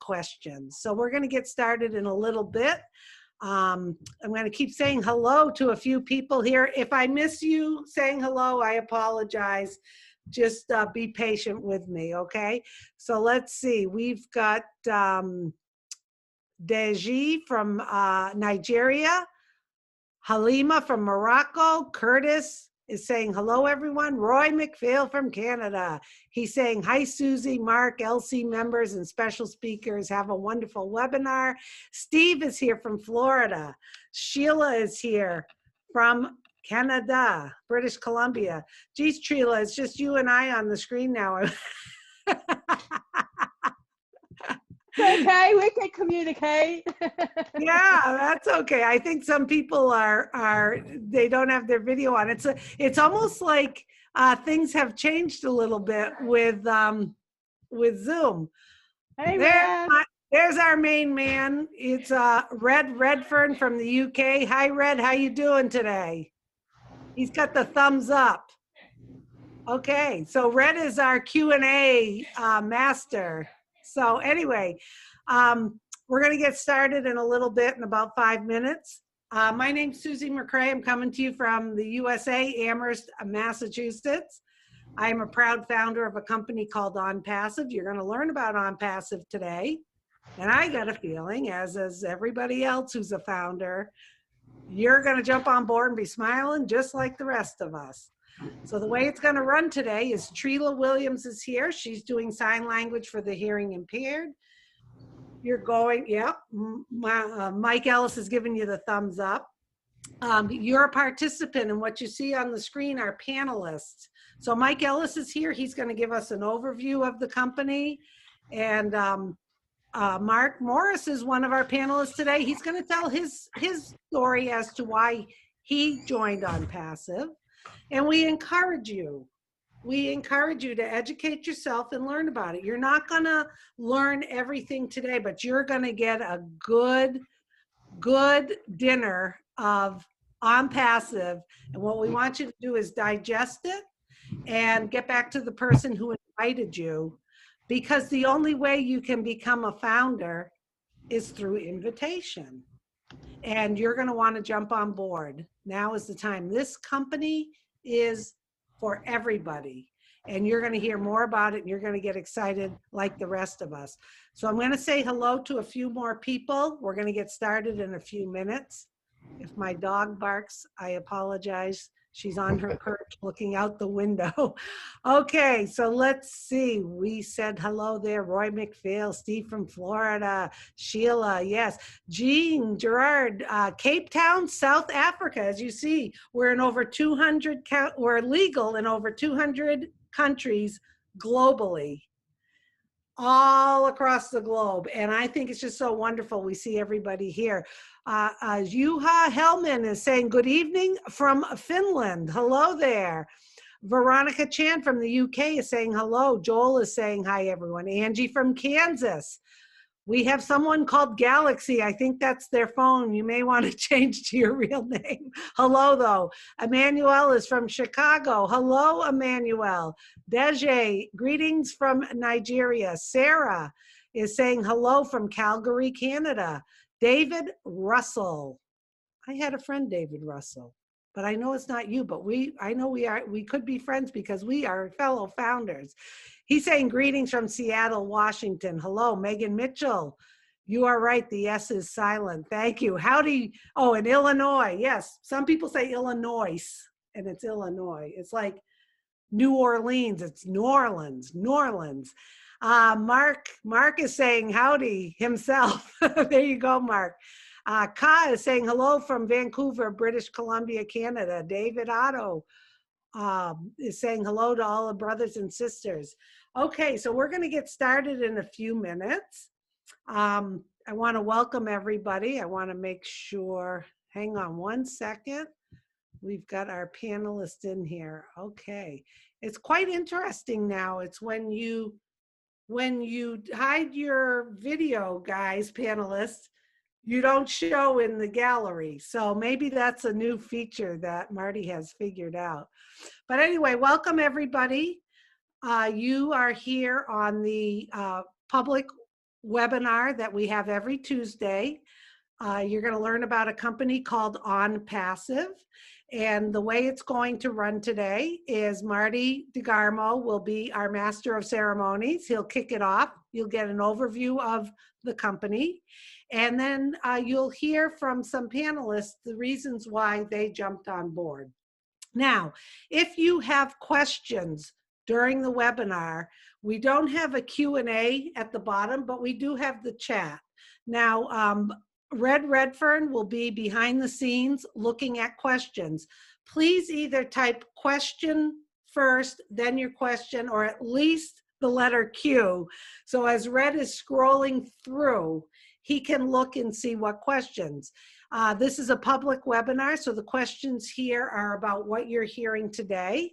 questions. So we're going to get started in a little bit. I'm going to keep saying hello to a few people here. If I miss you saying hello, I apologize. Just be patient with me, okay? So let's see. We've got Deji from Nigeria, Halima from Morocco, Curtis is saying hello, everyone. Roy McPhail from Canada. He's saying, hi, Susie, Mark, LC members, and special speakers. Have a wonderful webinar. Steve is here from Florida. Sheila is here from Canada, British Columbia. Geez, Sheila, it's just you and I on the screen now. Okay, we can communicate. Yeah, that's okay. I think some people they don't have their video on. It's almost like things have changed a little bit with Zoom. Hey, Red. There's our main man. It's Red Redfern from the UK. Hi, Red. How you doing today? He's got the thumbs up. Okay, so Red is our Q&A master. So anyway, we're going to get started in a little bit, in about 5 minutes. My name's Susie McCrae. I'm coming to you from the USA, Amherst, Massachusetts. I am a proud founder of a company called OnPassive. You're going to learn about OnPassive today. And I got a feeling, as is everybody else who's a founder, you're going to jump on board and be smiling just like the rest of us. So the way it's going to run today is Trila Williams is here. She's doing sign language for the hearing impaired. You're going, yep. Mike Ellis is giving you the thumbs up. You're a participant, and what you see on the screen are panelists. So Mike Ellis is here. He's going to give us an overview of the company. And Mark Morris is one of our panelists today. He's going to tell his story as to why he joined OnPassive. And we encourage you to educate yourself and learn about it. You're not going to learn everything today, but you're going to get a good dinner of OnPassive. And what we want you to do is digest it and get back to the person who invited you, because the only way you can become a founder is through invitation. And you're going to want to jump on board. Now is the time. This company is for everybody. And you're going to hear more about it, and you're going to get excited like the rest of us. So I'm going to say hello to a few more people. We're going to get started in a few minutes. If my dog barks, I apologize. She's on her perch looking out the window. Okay, so let's see. We said hello there. Roy McPhail, Steve from Florida, Sheila, yes. Jean, Gerard, Cape Town, South Africa. As you see, we're in over 200, we're legal in over 200 countries globally, all across the globe. And I think it's just so wonderful. We see everybody here. Juha Hellman is saying good evening from Finland. Hello there. Veronica Chan from the UK is saying hello. Joel is saying hi, everyone. Angie from Kansas. We have someone called Galaxy. I think that's their phone. You may want to change to your real name. Hello, though. Emmanuel is from Chicago. Hello, Emmanuel. Deje, greetings from Nigeria. Sarah is saying hello from Calgary, Canada. David Russell. I had a friend, David Russell, but I know it's not you, but I know we could be friends because we are fellow founders. He's saying greetings from Seattle, Washington. Hello, Megan Mitchell. You are right, the S is silent. Thank you. Howdy. Oh, in Illinois. Yes, some people say Illinois, and it's Illinois. It's like New Orleans. It's New Orleans. Mark is saying howdy himself. There you go, Mark. Ka is saying hello from Vancouver, British Columbia, Canada. David Otto is saying hello to all the brothers and sisters. Okay, so we're going to get started in a few minutes. I want to welcome everybody. I want to make sure, hang on one second. We've got our panelists in here. Okay, it's quite interesting now. It's when you hide your video, guys, panelists, you don't show in the gallery. So maybe that's a new feature that Marty has figured out. But anyway, welcome everybody. You are here on the public webinar that we have every Tuesday. You're going to learn about a company called OnPassive. And the way it's going to run today is Marty DeGarmo will be our master of ceremonies. He'll kick it off. You'll get an overview of the company. And then you'll hear from some panelists the reasons why they jumped on board. Now, if you have questions during the webinar, we don't have a Q&A at the bottom, but we do have the chat. Now, Red Redfern will be behind the scenes looking at questions. Please either type question first, then your question, or at least the letter Q. So as Red is scrolling through, he can look and see what questions. This is a public webinar, so the questions here are about what you're hearing today.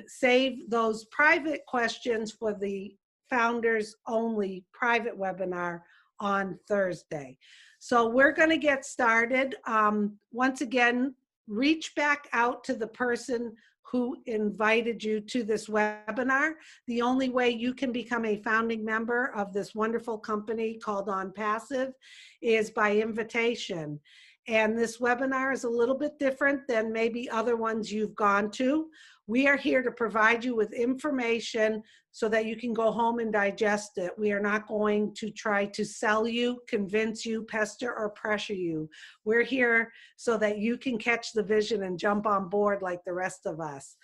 Save those private questions for the founders only private webinar on Thursday. So we're going to get started. Once again, reach back out to the person who invited you to this webinar. The only way you can become a founding member of this wonderful company called OnPassive is by invitation. And this webinar is a little bit different than maybe other ones you've gone to. We are here to provide you with information so that you can go home and digest it. We are not going to try to sell you, convince you, pester, or pressure you. We're here so that you can catch the vision and jump on board like the rest of us.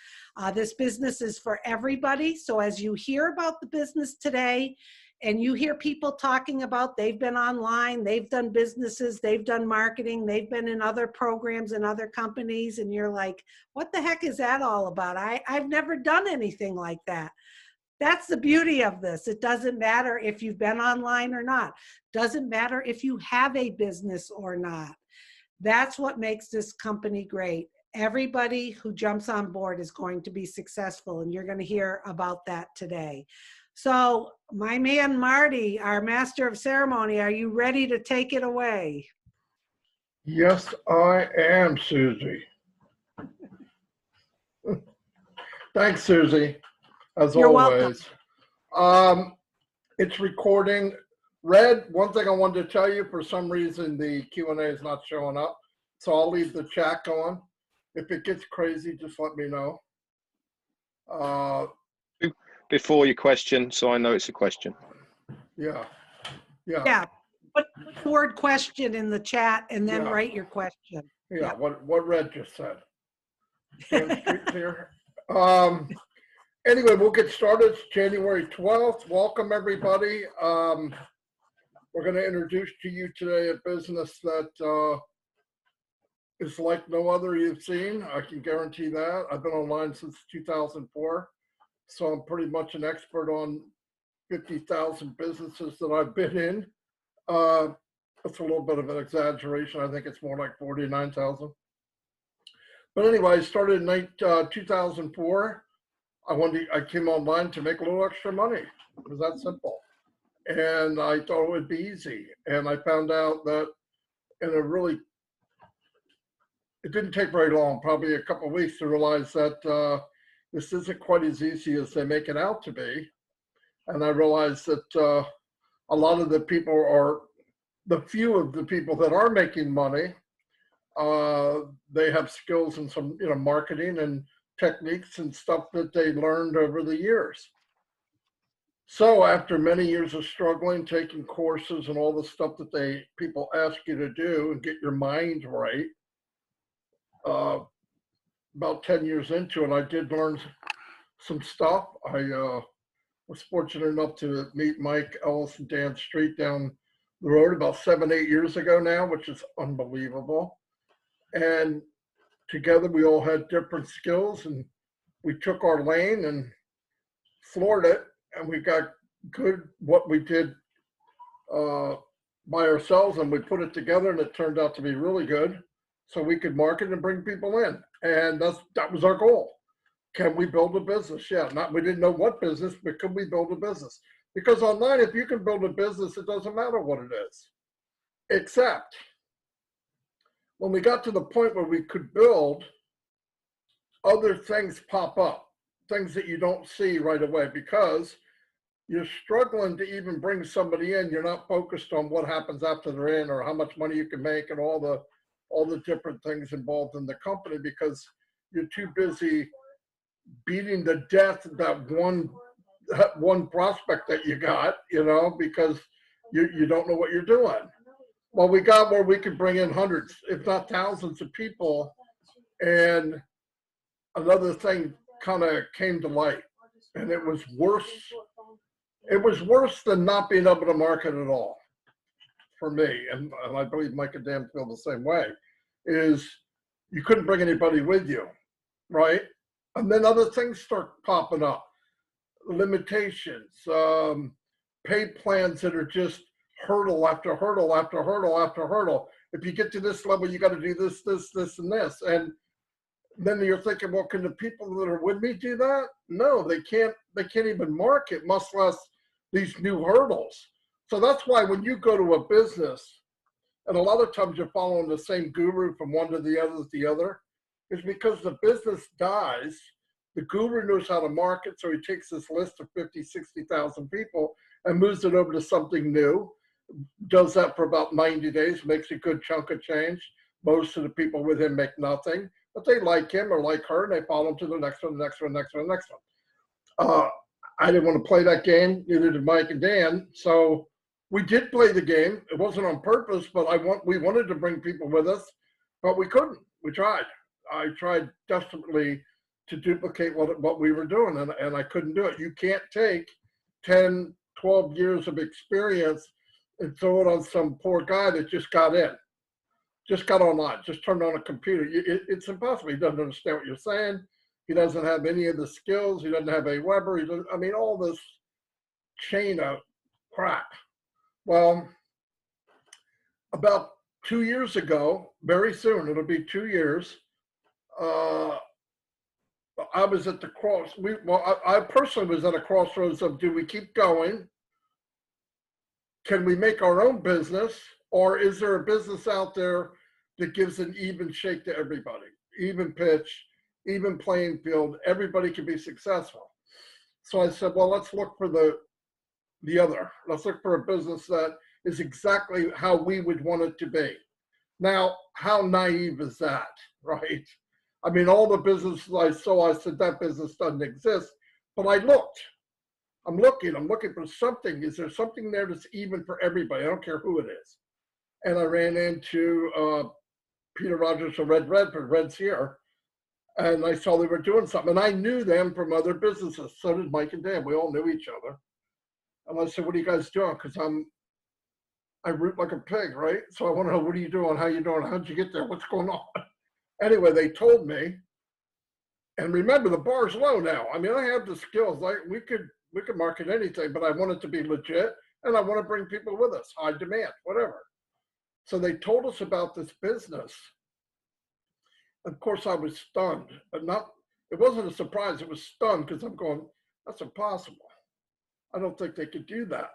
This business is for everybody. So as you hear about the business today, and you hear people talking about they've been online, they've done businesses, they've done marketing, they've been in other programs and other companies, and you're like, what the heck is that all about? I've never done anything like that. That's the beauty of this. It doesn't matter if you've been online or not. Doesn't matter if you have a business or not. That's what makes this company great. Everybody who jumps on board is going to be successful, and you're going to hear about that today. So my man, Marty, our master of ceremony, are you ready to take it away? Yes, I am, Susie. Thanks, Susie, as You're always. Welcome. It's recording. Red, one thing I wanted to tell you, for some reason, the Q&A is not showing up. So I'll leave the chat going. If it gets crazy, just let me know. Before your question, so I know it's a question. Yeah. Put the word question in the chat and then write your question. Yeah. What Red just said. Here. Anyway, we'll get started. It's January 12th. Welcome, everybody. We're going to introduce to you today a business that is like no other you've seen. I can guarantee that. I've been online since 2004. So I'm pretty much an expert on 50,000 businesses that I've been in. That's a little bit of an exaggeration. I think it's more like 49,000. But anyway, I started in 2004. I came online to make a little extra money. It was that simple. And I thought it would be easy. And I found out that it didn't take very long, probably a couple of weeks, to realize that this isn't quite as easy as they make it out to be. And I realized that a lot of the people the few of the people that are making money, they have skills in some, marketing and techniques and stuff that they learned over the years. So after many years of struggling, taking courses and all the stuff that people ask you to do and get your mind right, about 10 years into it, I did learn some stuff. I was fortunate enough to meet Mike, Ellis, and Dan Street down the road about 7-8 years ago now, which is unbelievable. And together we all had different skills, and we took our lane and floored it, and we got good what we did by ourselves, and we put it together, and it turned out to be really good. So we could market and bring people in. And that was our goal. Can we build a business? Yeah, we didn't know what business, but could we build a business? Because online, if you can build a business, it doesn't matter what it is. Except when we got to the point where we could build, other things pop up, things that you don't see right away, because you're struggling to even bring somebody in. You're not focused on what happens after they're in or how much money you can make and all the different things involved in the company, because you're too busy beating the death of that one prospect that you got, because you don't know what you're doing. Well, we got where we could bring in hundreds, if not thousands of people. And another thing kind of came to light, and it was worse. It was worse than not being able to market at all for me. And I believe Mike and Dan feel the same way, is you couldn't bring anybody with you, right? And then other things start popping up, limitations, pay plans that are just hurdle after hurdle after hurdle after hurdle. If you get to this level, you got to do this, this, this, and this. And then you're thinking, well, can the people that are with me do that? No, they can't. They can't even market, much less these new hurdles. So that's why when you go to a business, and a lot of times you're following the same guru from one to the other, is because the business dies. The guru knows how to market, so he takes this list of 50, 60,000 people and moves it over to something new, does that for about 90 days, makes a good chunk of change. Most of the people with him make nothing, but they like him or like her, and they follow him to the next one, the next one, next one, next one. I didn't want to play that game, neither did Mike and Dan. So we did play the game. It wasn't on purpose, but we wanted to bring people with us, but we couldn't. We tried. I tried desperately to duplicate what we were doing, and I couldn't do it. You can't take 10, 12 years of experience and throw it on some poor guy that just got in, just got online, just turned on a computer. It's impossible. He doesn't understand what you're saying. He doesn't have any of the skills. He doesn't have a Weber. All this chain of crap. Well, about 2 years ago, very soon, it'll be 2 years, I was at the I personally was at a crossroads of, do we keep going? Can we make our own business? Or is there a business out there that gives an even shake to everybody? Even pitch, even playing field, everybody can be successful. So I said, well, let's look for the other. Let's look for a business that is exactly how we would want it to be. Now, how naive is that, right? All the businesses I saw, I said, that business doesn't exist. But I looked. I'm looking for something. Is there something there that's even for everybody? I don't care who it is. And I ran into Peter Rogers of Red Redford, Red's here. And I saw they were doing something. And I knew them from other businesses. So did Mike and Dan. We all knew each other. And I said, what are you guys doing? Because I root like a pig, right? So I want to know, what are you doing? How you doing? How'd you get there? What's going on? Anyway, they told me, and remember, the bar's low now. I have the skills. We could market anything, but I want it to be legit, and I want to bring people with us, high demand, whatever. So they told us about this business. Of course, I was stunned, but it wasn't a surprise. It was stunned because I'm going, that's impossible. I don't think they could do that.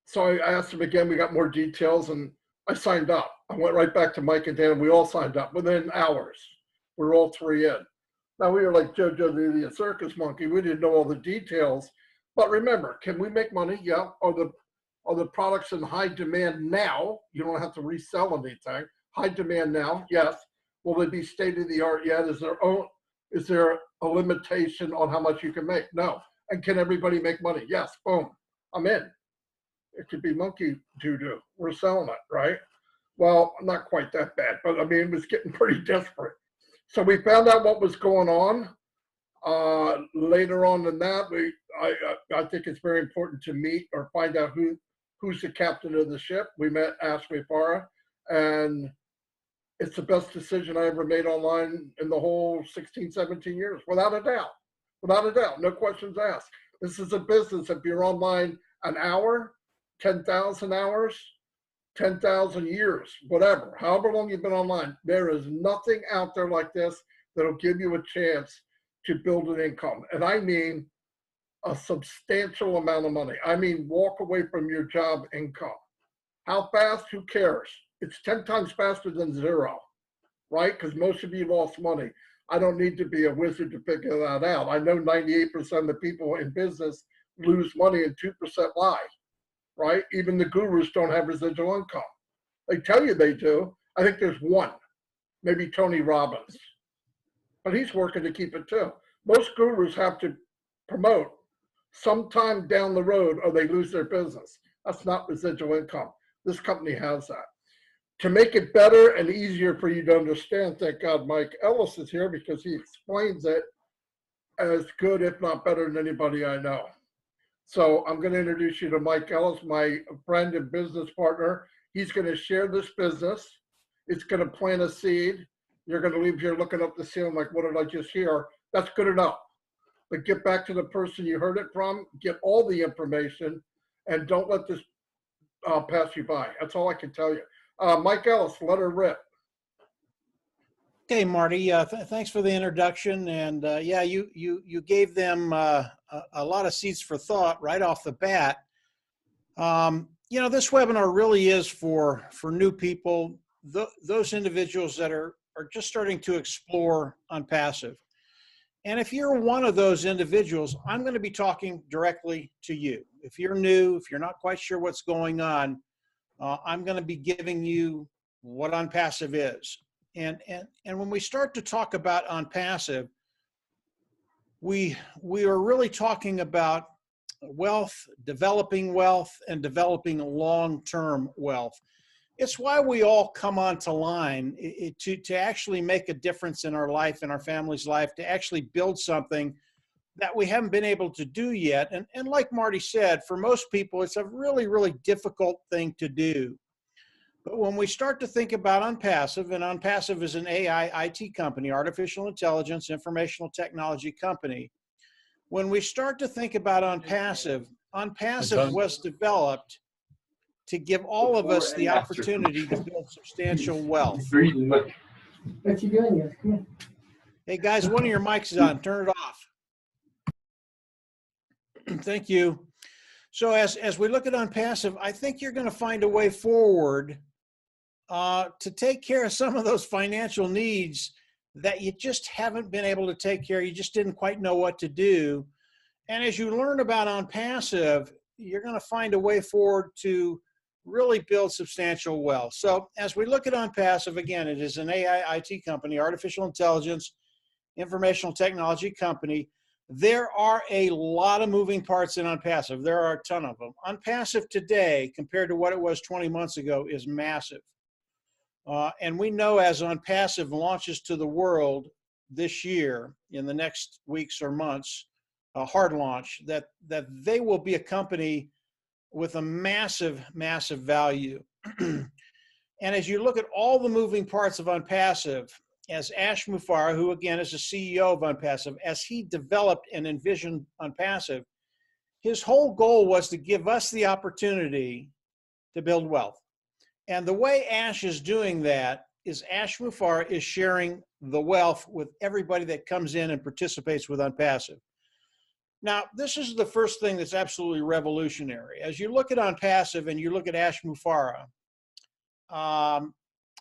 So I asked them again. We got more details, and I signed up. I went right back to Mike and Dan, and we all signed up within hours. We were all three in. Now, we were like JoJo the circus monkey. We didn't know all the details. But remember, can we make money? Yeah. Are the products in high demand now? You don't have to resell anything. High demand now? Yes. Will they be state of the art yet? Is there a limitation on how much you can make? No. And can everybody make money? Yes. Boom. I'm in. It could be monkey doo-doo. We're selling it, right? Well, not quite that bad, but it was getting pretty desperate. So we found out what was going on. Later on in that, I think it's very important to meet or find out who's the captain of the ship. We met Ashley Farah, and it's the best decision I ever made online in the whole 16, 17 years, without a doubt. Without a doubt, no questions asked. This is a business. If you're online an hour, 10,000 hours, 10,000 years, whatever, however long you've been online, there is nothing out there like this that'll give you a chance to build an income. And I mean a substantial amount of money. Walk away from your job income. How fast? Who cares? It's 10 times faster than zero, right? Because most of you lost money. I don't need to be a wizard to figure that out. I know 98% of the people in business lose money and 2% lie, right? Even the gurus don't have residual income. They tell you they do. I think there's one, maybe Tony Robbins, but he's working to keep it too. Most gurus have to promote sometime down the road or they lose their business. That's not residual income. This company has that. To make it better and easier for you to understand, thank God Mike Ellis is here because he explains it as good, if not better than anybody I know. So I'm going to introduce you to Mike Ellis, my friend and business partner. He's going to share this business. It's going to plant a seed. You're going to leave here looking up the ceiling like, what did I just hear? That's good enough. But get back to the person you heard it from, get all the information, and don't let this pass you by. That's all I can tell you. Mike Ellis, let her rip. Okay, Marty, thanks for the introduction. And yeah, you gave them a lot of seeds for thought right off the bat. You know, this webinar really is for new people, those individuals that are just starting to explore OnPassive. And if you're one of those individuals, I'm going to be talking directly to you. If you're new, if you're not quite sure what's going on, I'm going to be giving you what OnPassive is. And when we start to talk about OnPassive, we are really talking about wealth, developing long-term wealth. It's why we all come onto line to actually make a difference in our life, in our family's life, to actually build something that we haven't been able to do yet. And like Marty said, for most people, it's a really, really difficult thing to do. But when we start to think about OnPassive, and OnPassive is an AI IT company, artificial intelligence, informational technology company. When we start to think about OnPassive, OnPassive was developed to give all of us the opportunity to build substantial wealth. What you doing here? Come here. Hey guys, one of your mics is on, turn it off. Thank you. So as we look at OnPassive, I think you're going to find a way forward to take care of some of those financial needs that you just haven't been able to take care of. You just didn't quite know what to do. And as you learn about OnPassive, you're going to find a way forward to really build substantial wealth. So as we look at OnPassive, again, it is an AI IT company, artificial intelligence, informational technology company. There are a lot of moving parts in OnPassive. There are a ton of them. OnPassive today, compared to what it was 20 months ago, is massive. And we know as OnPassive launches to the world this year, in the next weeks or months, a hard launch, that they will be a company with a massive, massive value. And as you look at all the moving parts of OnPassive, as Ash Mufareh, who again is the CEO of OnPassive, as he developed and envisioned OnPassive, his whole goal was to give us the opportunity to build wealth. And the way Ash is doing that is Ash Mufareh is sharing the wealth with everybody that comes in and participates with OnPassive. Now, this is the first thing that's absolutely revolutionary. As you look at OnPassive and you look at Ash Mufareh,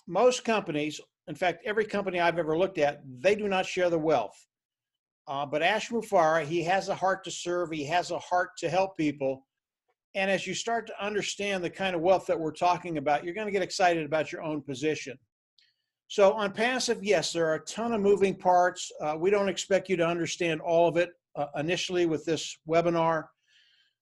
most companies, in fact, every company I've ever looked at, they do not share the wealth. But Ash Mufareh, he has a heart to serve. He has a heart to help people. And as you start to understand the kind of wealth that we're talking about, you're going to get excited about your own position. So OnPassive, yes, there are a ton of moving parts. We don't expect you to understand all of it initially with this webinar.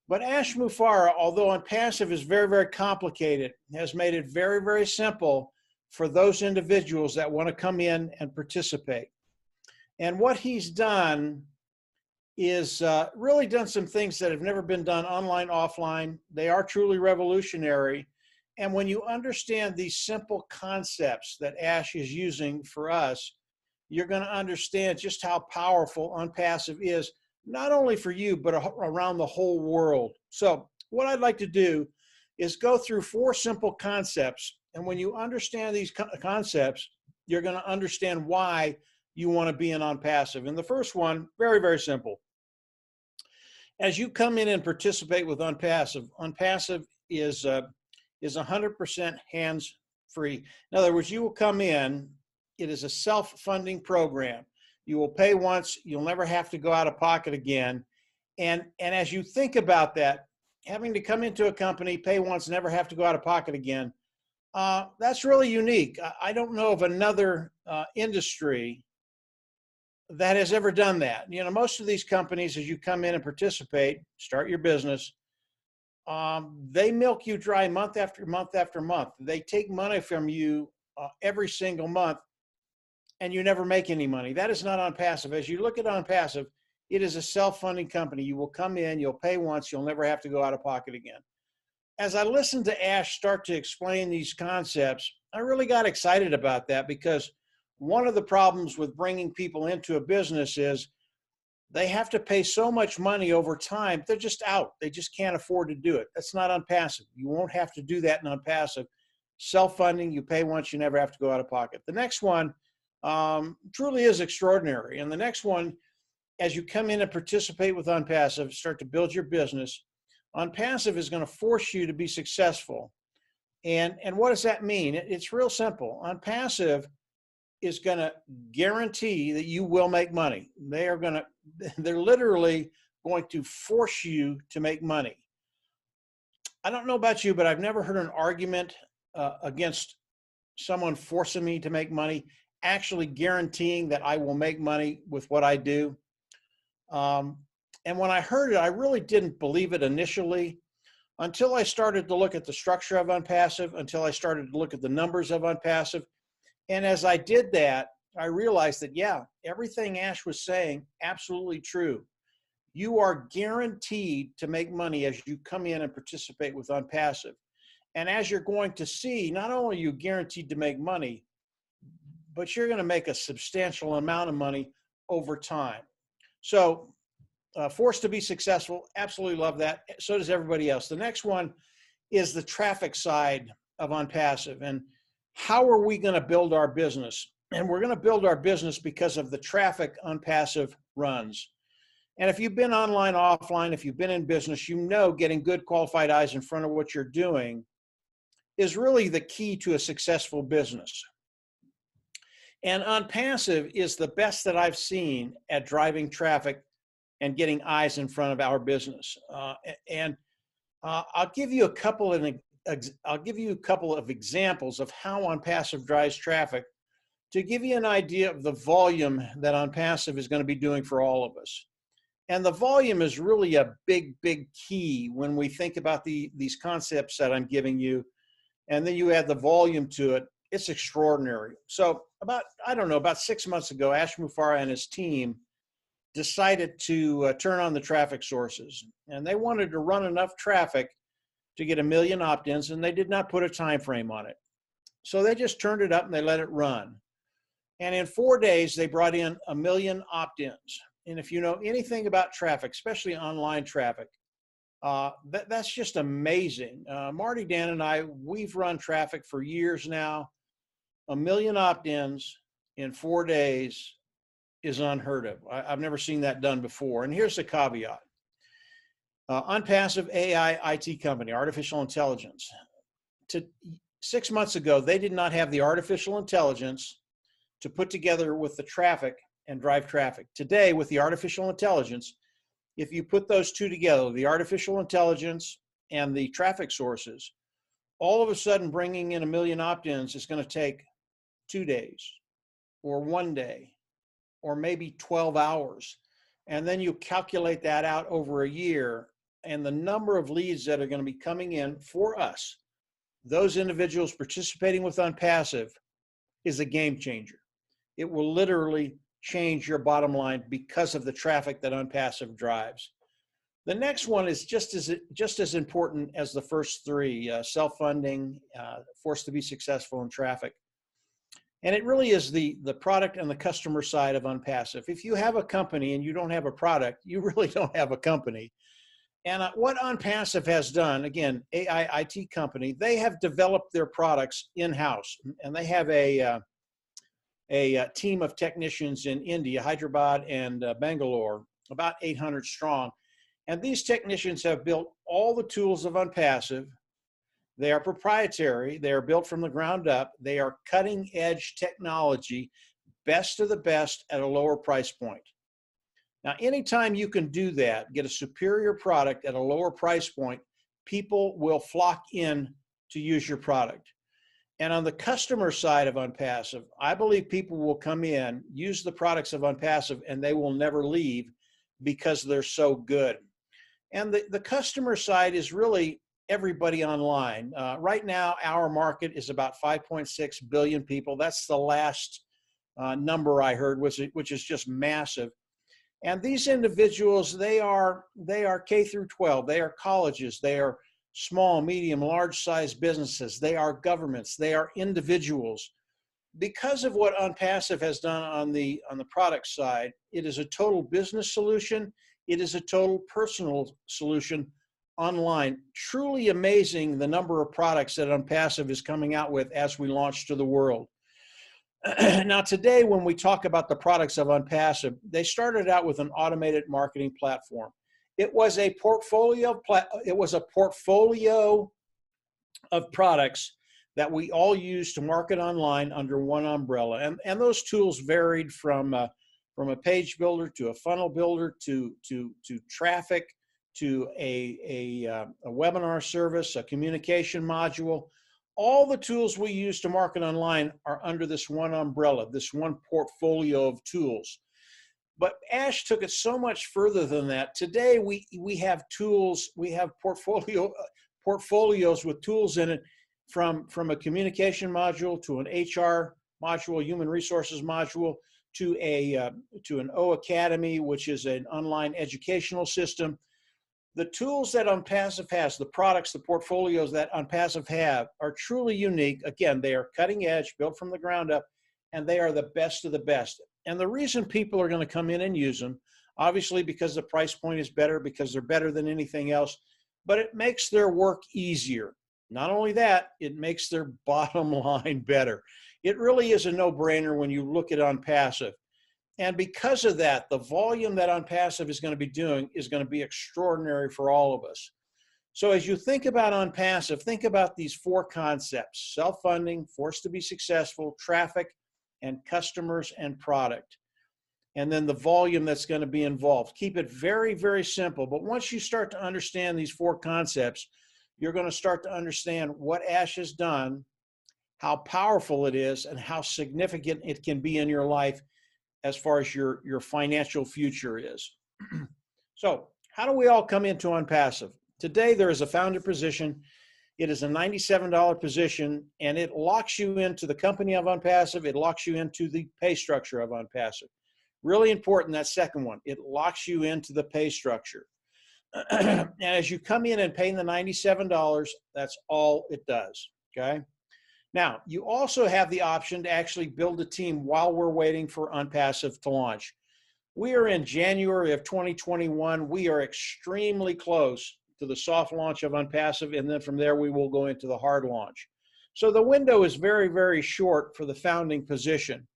But Ash Mufareh, although OnPassive is very, very complicated, has made it very, very simple for those individuals that want to come in and participate. And what he's done is really done some things that have never been done online, offline. They are truly revolutionary. And when you understand these simple concepts that Ash is using for us, you're going to understand just how powerful OnPassive is, not only for you, but around the whole world. So what I'd like to do is go through 4 simple concepts. And when you understand these concepts, you're going to understand why you want to be in OnPassive. And the first one, very, very simple. As you come in and participate with OnPassive, OnPassive is 100% hands-free. In other words, you will come in, it is a self-funding program. You will pay once, you'll never have to go out of pocket again. And as you think about that, having to come into a company, pay once, never have to go out of pocket again, that's really unique. I don't know of another industry that has ever done that. You know, most of these companies, as you come in and participate, start your business, they milk you dry month after month after month. They take money from you every single month, and you never make any money. That is not OnPassive. As you look at OnPassive, it is a self-funding company. You will come in, you'll pay once, you'll never have to go out of pocket again. As I listened to Ash start to explain these concepts, I really got excited about that, because one of the problems with bringing people into a business is they have to pay so much money over time, they're just out. They just can't afford to do it. That's not OnPassive. You won't have to do that in OnPassive. Self-funding, you pay once, you never have to go out of pocket. The next one truly is extraordinary. And the next one, as you come in and participate with OnPassive, start to build your business, OnPassive is going to force you to be successful. And what does that mean? It's real simple. OnPassive is going to guarantee that you will make money. They're literally going to force you to make money. I don't know about you, but I've never heard an argument against someone forcing me to make money, actually guaranteeing that I will make money with what I do. And when I heard it, I really didn't believe it initially, until I started to look at the structure of OnPassive, until I started to look at the numbers of OnPassive. And as I did that, I realized that, yeah, everything Ash was saying, absolutely true. You are guaranteed to make money as you come in and participate with OnPassive. And as you're going to see, not only are you guaranteed to make money, but you're going to make a substantial amount of money over time. So forced to be successful, absolutely love that. So does everybody else. The next one is the traffic side of OnPassive. And how are we going to build our business? And we're going to build our business because of the traffic OnPassive runs. And if you've been online, offline, if you've been in business, you know getting good qualified eyes in front of what you're doing is really the key to a successful business. And OnPassive is the best that I've seen at driving traffic and getting eyes in front of our business. I'll give you a couple of examples of how OnPassive drives traffic to give you an idea of the volume that OnPassive is going to be doing for all of us. And the volume is really a big, big key when we think about these concepts that I'm giving you. And then you add the volume to it, it's extraordinary. So about 6 months ago, Ash Mufareh and his team decided to turn on the traffic sources. And they wanted to run enough traffic to get 1 million opt-ins, and they did not put a time frame on it. So they just turned it up and they let it run. And in 4 days, they brought in 1 million opt-ins. And if you know anything about traffic, especially online traffic, that's just amazing. Marty, Dan, and I, we've run traffic for years now. 1 million opt-ins in 4 days is unheard of. I've never seen that done before. And here's the caveat. OnPassive AI IT company, artificial intelligence. 6 months ago, they did not have the artificial intelligence to put together with the traffic and drive traffic. Today, with the artificial intelligence, if you put those two together, the artificial intelligence and the traffic sources, all of a sudden bringing in 1 million opt-ins is going to take 2 days or 1 day or maybe 12 hours. And then you calculate that out over a year, and the number of leads that are going to be coming in for us, those individuals participating with OnPassive, is a game changer. It will literally change your bottom line because of the traffic that OnPassive drives. The next one is just as important as the first three: self-funding, forced to be successful in traffic. And it really is the product and the customer side of OnPassive. If you have a company and you don't have a product, you really don't have a company. And what OnPassive has done, again, AI IT company, they have developed their products in-house, and they have a team of technicians in India, Hyderabad and Bangalore, about 800 strong. And these technicians have built all the tools of OnPassive. They are proprietary. They are built from the ground up. They are cutting edge technology, best of the best at a lower price point. Now, anytime you can do that, get a superior product at a lower price point, people will flock in to use your product. And on the customer side of OnPassive, I believe people will come in, use the products of OnPassive, and they will never leave because they're so good. And the customer side is really everybody online. Right now, our market is about 5.6 billion people. That's the last number I heard, which is just massive. And these individuals, they are K through 12. They are colleges. They are small, medium, large size businesses. They are governments. They are individuals. Because of what OnPassive has done on the product side, it is a total business solution. It is a total personal solution online. Truly amazing the number of products that OnPassive is coming out with as we launch to the world. Now, today, when we talk about the products of OnPassive, they started out with an automated marketing platform. It was a portfolio of products that we all use to market online under one umbrella. And those tools varied from a page builder to a funnel builder to traffic to a webinar service, a communication module. All the tools we use to market online are under this one umbrella, this one portfolio of tools. But Ash took it so much further than that. Today, we have tools, we have portfolios with tools in it, from a communication module to an HR module, human resources module, to an O Academy, which is an online educational system. The tools that OnPassive has, the products, the portfolios that OnPassive have, are truly unique. Again, they are cutting edge, built from the ground up, and they are the best of the best. And the reason people are going to come in and use them, obviously because the price point is better, because they're better than anything else, but it makes their work easier. Not only that, it makes their bottom line better. It really is a no-brainer when you look at OnPassive. And because of that, the volume that OnPassive is going to be doing is going to be extraordinary for all of us. So as you think about OnPassive, think about these four concepts: self-funding, forced to be successful, traffic, and customers and product. And then the volume that's going to be involved. Keep it very, very simple. But once you start to understand these four concepts, you're going to start to understand what Ash has done, how powerful it is, and how significant it can be in your life as far as your financial future is. So how do we all come into OnPassive? Today, there is a founder position. It is a $97 position, and it locks you into the company of OnPassive. It locks you into the pay structure of OnPassive. Really important, that second one. It locks you into the pay structure. And as you come in and pay the $97, that's all it does, okay? Now, you also have the option to actually build a team while we're waiting for OnPassive to launch. We are in January of 2021. We are extremely close to the soft launch of OnPassive, and then from there we will go into the hard launch. So the window is very, very short for the founding position.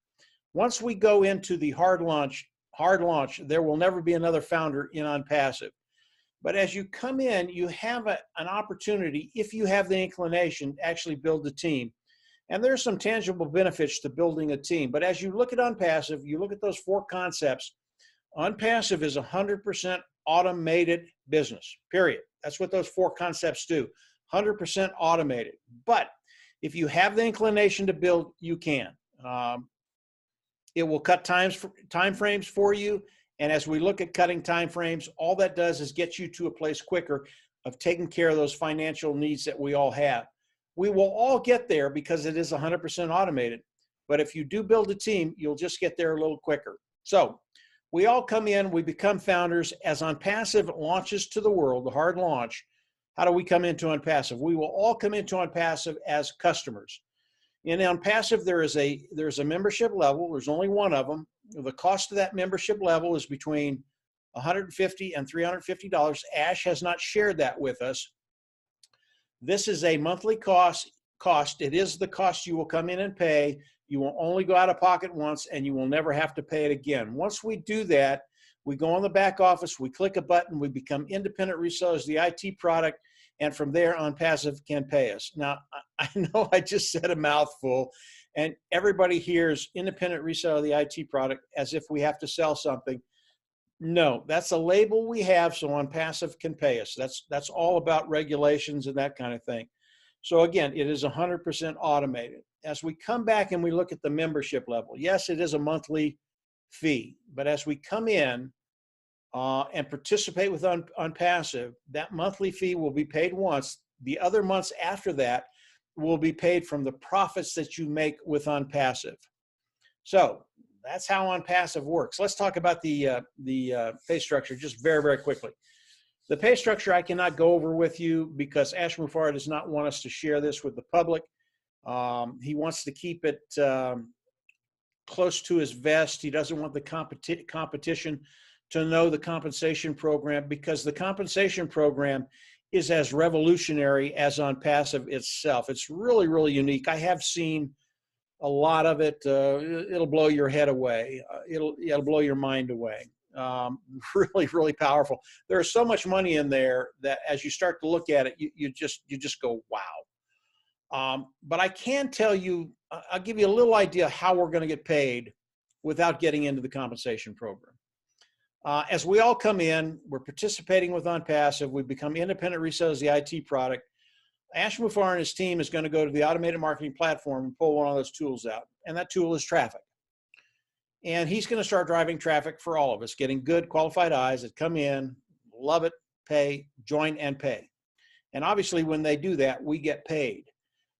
Once we go into the hard launch, there will never be another founder in OnPassive. But as you come in, you have an opportunity, if you have the inclination, to actually build a team. And there's some tangible benefits to building a team. But as you look at OnPassive, you look at those four concepts, OnPassive is 100% automated business, period. That's what those four concepts do, 100% automated. But if you have the inclination to build, you can. It will cut time frames for you. And as we look at cutting time frames, all that does is get you to a place quicker of taking care of those financial needs that we all have. We will all get there because it is 100% automated. But if you do build a team, you'll just get there a little quicker. So we all come in, we become founders. As OnPassive launches to the world, the hard launch, how do we come into OnPassive? We will all come into OnPassive as customers. In OnPassive, there's a membership level. There's only one of them. The cost of that membership level is between $150 and $350. Ash has not shared that with us. This is a monthly cost. It is the cost you will come in and pay. You will only go out of pocket once, and you will never have to pay it again. Once we do that, we go on the back office, we click a button, we become independent resellers of the IT product, and from there, OnPassive can pay us. Now, I know I just said a mouthful, and everybody hears independent reseller of the IT product as if we have to sell something. No, that's a label we have so OnPassive can pay us. That's all about regulations and that kind of thing. So again, it is 100% automated. As we come back and we look at the membership level, yes, it is a monthly fee, but as we come in and participate with OnPassive, that monthly fee will be paid once. The other months after that will be paid from the profits that you make with OnPassive. So that's how OnPassive works. Let's talk about the pay structure just very, very quickly. The pay structure I cannot go over with you because Ash Mufareh does not want us to share this with the public. He wants to keep it close to his vest. He doesn't want the competition to know the compensation program because the compensation program is as revolutionary as OnPassive itself. It's really, really unique. I have seen a lot of it. It'll blow your head away. It'll blow your mind away. Really, really powerful. There's so much money in there that as you start to look at it, you just go, wow. But I can tell you, I'll give you a little idea how we're going to get paid without getting into the compensation program. As we all come in, we're participating with OnPassive. We've become independent resellers of the IT product. Ash Mufareh and his team is going to go to the automated marketing platform and pull one of those tools out. And that tool is traffic. And he's going to start driving traffic for all of us, getting good qualified eyes that come in, love it, pay, join, and pay. And obviously when they do that, we get paid.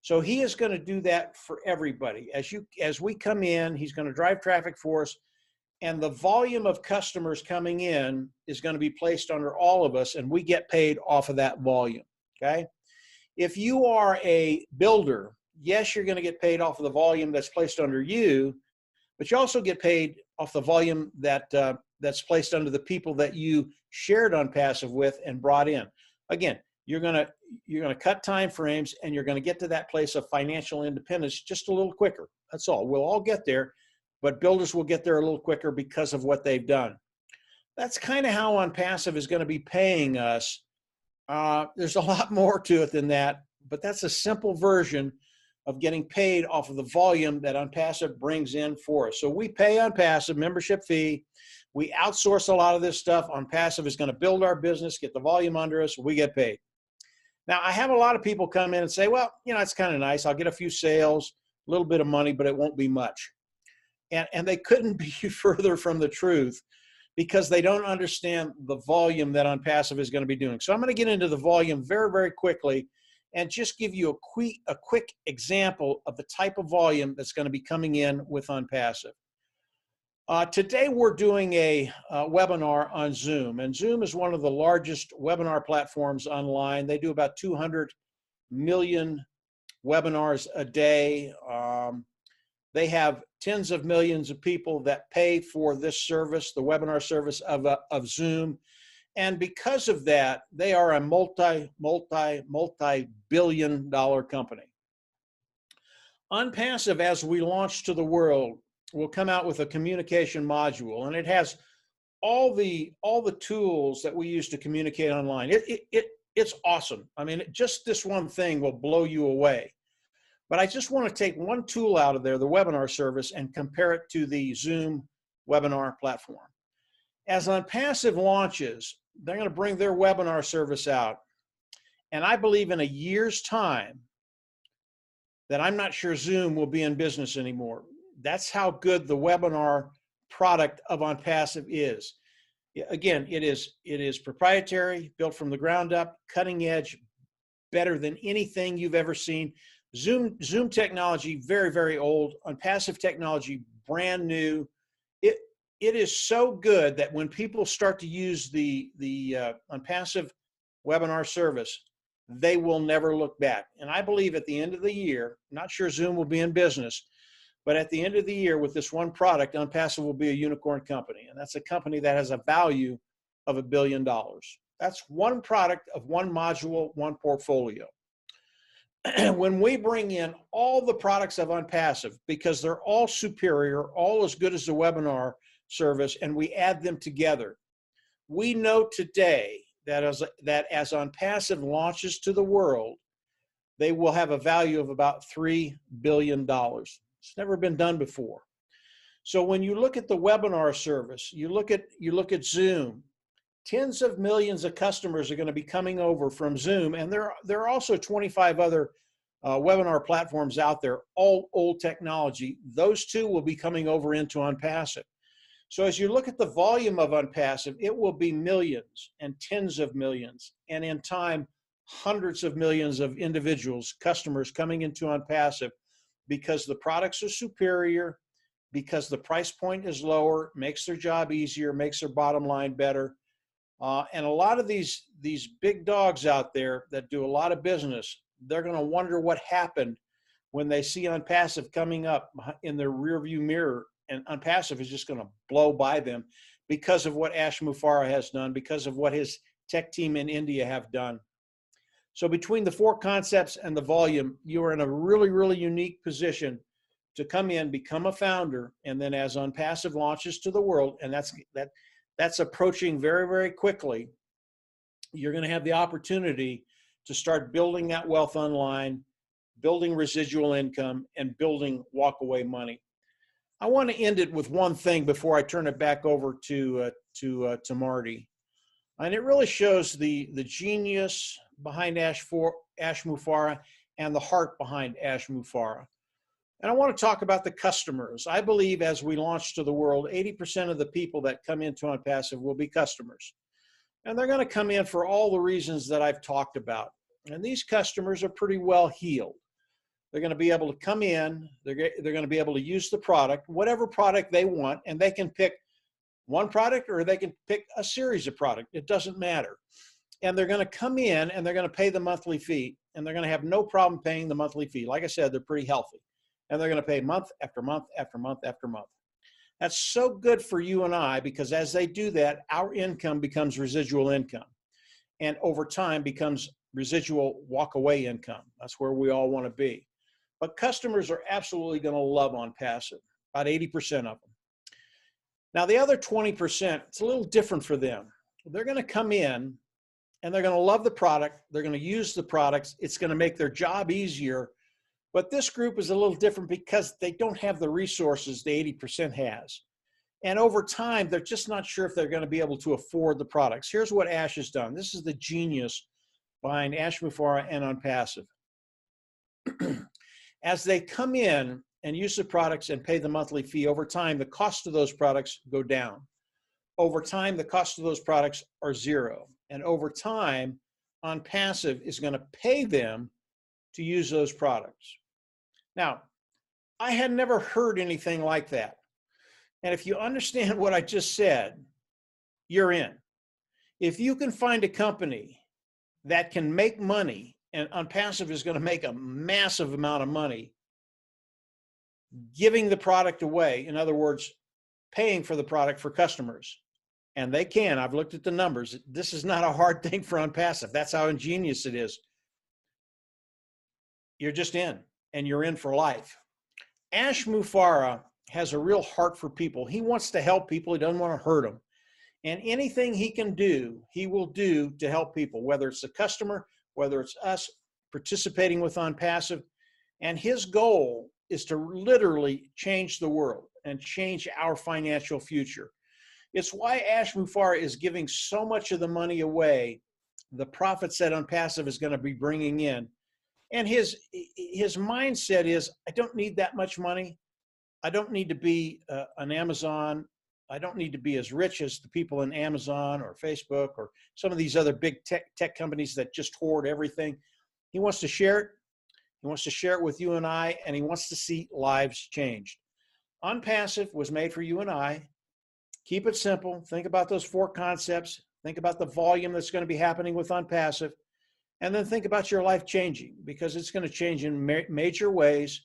So he is going to do that for everybody. As we come in, he's going to drive traffic for us. And the volume of customers coming in is going to be placed under all of us, and we get paid off of that volume, okay? If you are a builder, yes, you're going to get paid off of the volume that's placed under you, but you also get paid off the volume that's placed under the people that you shared OnPassive with and brought in. Again, you're going to cut time frames, and you're going to get to that place of financial independence just a little quicker. That's all. We'll all get there. But builders will get there a little quicker because of what they've done. That's kind of how OnPassive is going to be paying us. There's a lot more to it than that, but that's a simple version of getting paid off of the volume that OnPassive brings in for us. So we pay OnPassive membership fee. We outsource a lot of this stuff. OnPassive is going to build our business, get the volume under us, we get paid. Now, I have a lot of people come in and say, well, you know, it's kind of nice. I'll get a few sales, a little bit of money, but it won't be much. And they couldn't be further from the truth because they don't understand the volume that OnPassive is going to be doing. So I'm going to get into the volume very, very quickly and just give you a quick example of the type of volume that's going to be coming in with OnPassive. Today we're doing a webinar on Zoom, and Zoom is one of the largest webinar platforms online. They do about 200 million webinars a day. They have tens of millions of people that pay for this service, the webinar service of Zoom. And because of that, they are a multi-billion dollar company. OnPassive, as we launch to the world, will come out with a communication module, and it has all the tools that we use to communicate online. It's awesome. I mean, just this one thing will blow you away. But I just want to take one tool out of there, the webinar service, and compare it to the Zoom webinar platform. As OnPassive launches, they're going to bring their webinar service out. And I believe in a year's time that I'm not sure Zoom will be in business anymore. That's how good the webinar product of OnPassive is. Again, it is proprietary, built from the ground up, cutting edge, better than anything you've ever seen. Zoom technology, very, very old. OnPassive technology, brand new. It is so good that when people start to use the OnPassive webinar service, they will never look back. And I believe at the end of the year, not sure Zoom will be in business, but at the end of the year with this one product, OnPassive will be a unicorn company. And that's a company that has a value of $1 billion. That's one product of one module, one portfolio. When we bring in all the products of OnPassive, because they're all superior, all as good as the webinar service, and we add them together, we know today that as OnPassive launches to the world, they will have a value of about $3 billion. It's never been done before. So when you look at the webinar service, you look at Zoom, tens of millions of customers are going to be coming over from Zoom, and there are also 25 other webinar platforms out there, all old technology. Those two will be coming over into OnPassive. So as you look at the volume of OnPassive, it will be millions and tens of millions, and in time, hundreds of millions of individuals, customers coming into OnPassive because the products are superior, because the price point is lower, makes their job easier, makes their bottom line better. And a lot of these big dogs out there that do a lot of business, they're going to wonder what happened when they see OnPassive coming up in their rearview mirror, and OnPassive is just going to blow by them because of what Ash Mufareh has done, because of what his tech team in India have done. So between the 4 concepts and the volume, you are in a really, really unique position to come in, become a founder, and then as OnPassive launches to the world, and that's approaching very, very quickly, you're going to have the opportunity to start building that wealth online, building residual income, and building walkaway money. I want to end it with one thing before I turn it back over to Marty. And it really shows the genius behind Ash Mufareh and the heart behind Ash Mufareh. And I want to talk about the customers. I believe as we launch to the world, 80% of the people that come into OnPassive will be customers. And they're going to come in for all the reasons that I've talked about. And these customers are pretty well heeled. They're going to be able to come in, they're going to be able to use the product, whatever product they want, and they can pick one product or they can pick a series of products. It doesn't matter. And they're going to come in and they're going to pay the monthly fee, and they're going to have no problem paying the monthly fee. Like I said, they're pretty healthy. And they're going to pay month after month after month after month. That's so good for you and I, because as they do that, our income becomes residual income, and over time becomes residual walkaway income. That's where we all want to be. But customers are absolutely going to love OnPassive, about 80% of them. Now, the other 20%, it's a little different for them. They're going to come in and they're going to love the product. They're going to use the products. It's going to make their job easier. But this group is a little different because they don't have the resources the 80% has. And over time, they're just not sure if they're going to be able to afford the products. Here's what Ash has done. This is the genius behind Ash Mufareh and OnPassive. As they come in and use the products and pay the monthly fee, over time, the cost of those products go down. Over time, the cost of those products are zero. And over time, OnPassive is going to pay them to use those products. Now, I had never heard anything like that. And if you understand what I just said, you're in. If you can find a company that can make money, and OnPassive is going to make a massive amount of money giving the product away, in other words, paying for the product for customers. And they can. I've looked at the numbers. This is not a hard thing for OnPassive. That's how ingenious it is. You're just in, and you're in for life. Ash Mufareh has a real heart for people. He wants to help people. He doesn't want to hurt them. And anything he can do, he will do to help people, whether it's the customer, whether it's us participating with OnPassive. And his goal is to literally change the world and change our financial future. It's why Ash Mufareh is giving so much of the money away, the profits that OnPassive is going to be bringing in. And his mindset is, I don't need that much money. I don't need to be an Amazon. I don't need to be as rich as the people in Amazon or Facebook or some of these other big tech companies that just hoard everything. He wants to share it. He wants to share it with you and I, and he wants to see lives changed. OnPassive was made for you and I. Keep it simple. Think about those 4 concepts. Think about the volume that's going to be happening with OnPassive. And then think about your life changing, because it's going to change in major ways.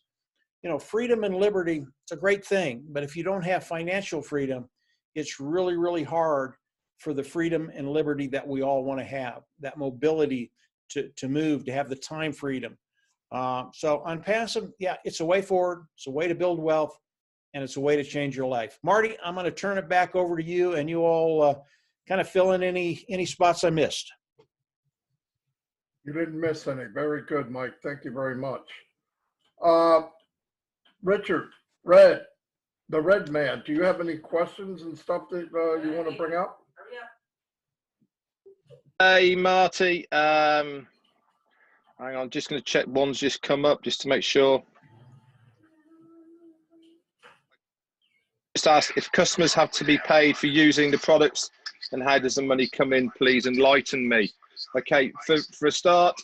You know, freedom and liberty, it's a great thing. But if you don't have financial freedom, it's really, really hard for the freedom and liberty that we all want to have, that mobility to move, to have the time freedom. So OnPassive, yeah, it's a way forward. It's a way to build wealth, and it's a way to change your life. Marty, I'm going to turn it back over to you, and you all kind of fill in any spots I missed. You didn't miss any. Very good, Mike. Thank you very much. Richard, Red, the red man, do you have any questions and stuff that you want to bring up? Hey, Marty. Hang on, I'm just going to check one's just come up just to make sure. Just ask if customers have to be paid for using the products, and how does the money come in? Please enlighten me. Okay, for a start,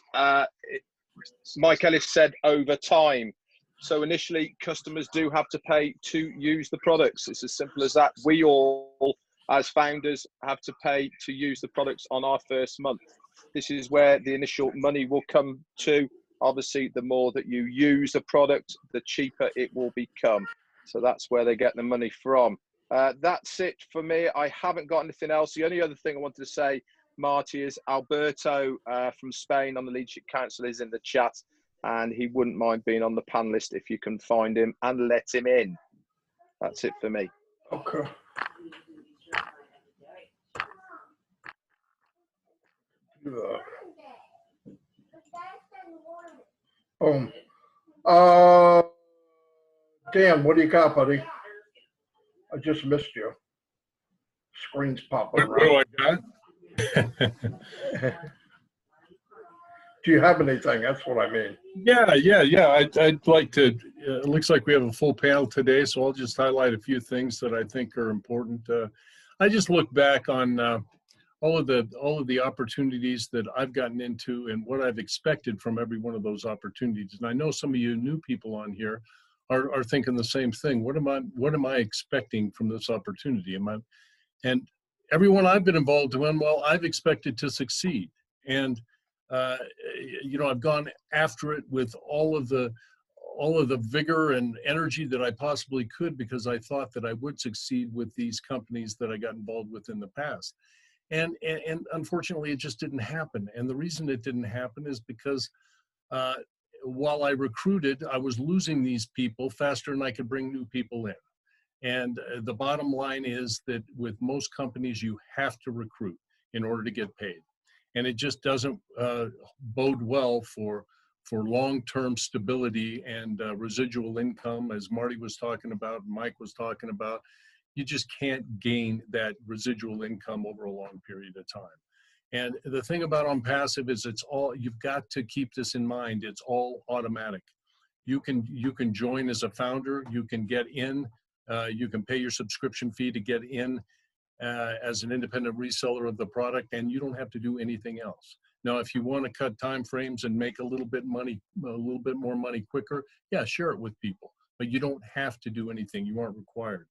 Mike Ellis said over time. So initially, customers do have to pay to use the products. It's as simple as that. We all, as founders, have to pay to use the products on our first month. This is where the initial money will come to. Obviously, the more that you use the product, the cheaper it will become. So that's where they get the money from. That's it for me. I haven't got anything else. The only other thing I wanted to say, Marty, is Alberto from Spain on the Leadership Council is in the chat, and he wouldn't mind being on the panelist if you can find him and let him in. That's it for me. Okay. Dan, what do you got, buddy? I just missed you. Screen's popping What do around. I got? Do you have anything? That's what I mean. Yeah. I'd like to. It looks like we have a full panel today, so I'll just highlight a few things that I think are important. I just look back on all of the opportunities that I've gotten into and what I've expected from every one of those opportunities. And I know some of you new people on here are thinking the same thing. What am I expecting from this opportunity? And everyone I've been involved in, well, I've expected to succeed. And I've gone after it with all of the vigor and energy that I possibly could, because I thought that I would succeed with these companies that I got involved with in the past. And unfortunately, it just didn't happen. And the reason it didn't happen is because while I recruited, I was losing these people faster than I could bring new people in. And the bottom line is that with most companies, you have to recruit in order to get paid. And it just doesn't bode well for long-term stability and residual income, as Marty was talking about, Mike was talking about. You just can't gain that residual income over a long period of time. And the thing about OnPassive is you've got to keep this in mind. It's all automatic. You can join as a founder, you can get in, you can pay your subscription fee to get in as an independent reseller of the product, and you don't have to do anything else. Now, if you want to cut time frames and make a little bit more money quicker, yeah, share it with people, but you don't have to do anything. You aren't required.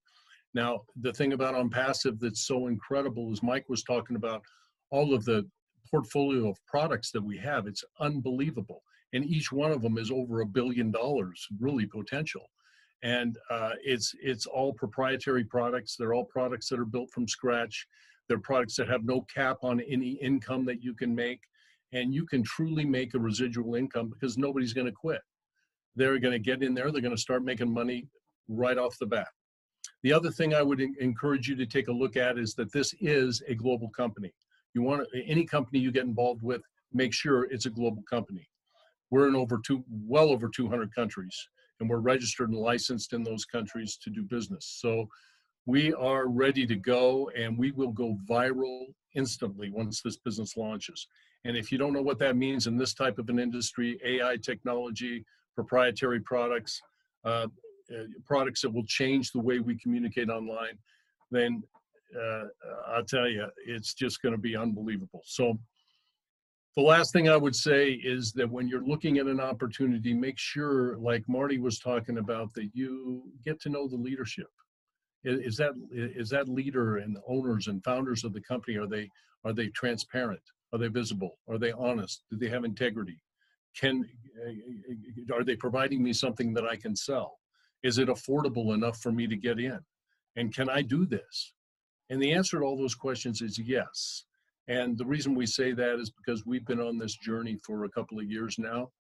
Now, the thing about OnPassive that's so incredible is Mike was talking about all of the portfolio of products that we have. It's unbelievable. And each one of them is over $1 billion, really potential. And it's all proprietary products. They're all products that are built from scratch. They're products that have no cap on any income that you can make. And you can truly make a residual income because nobody's going to quit. They're going to get in there. They're going to start making money right off the bat. The other thing I would encourage you to take a look at is that this is a global company. You want any company you get involved with, make sure it's a global company. We're in well over 200 countries, and we're registered and licensed in those countries to do business. So we are ready to go, and we will go viral instantly once this business launches. And if you don't know what that means in this type of an industry, AI technology, proprietary products, products that will change the way we communicate online, then I'll tell you, it's just going to be unbelievable. So the last thing I would say is that when you're looking at an opportunity, make sure, like Marty was talking about, that you get to know the leadership. Is that leader and the owners and founders of the company, are they transparent? Are they visible? Are they honest? Do they have integrity? Are they providing me something that I can sell? Is it affordable enough for me to get in? And can I do this? And the answer to all those questions is yes. And the reason we say that is because we've been on this journey for a couple of years now,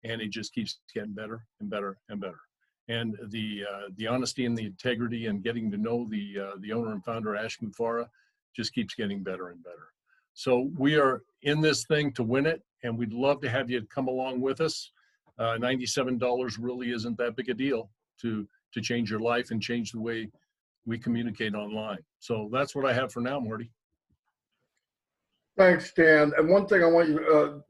and it just keeps getting better and better and better. And the honesty and the integrity and getting to know the owner and founder, Ash Mufareh, just keeps getting better and better. So we are in this thing to win it, and we'd love to have you come along with us. $97 really isn't that big a deal to to change your life and change the way we communicate online. So that's what I have for now, Marty. Thanks, Dan. And one thing I want you to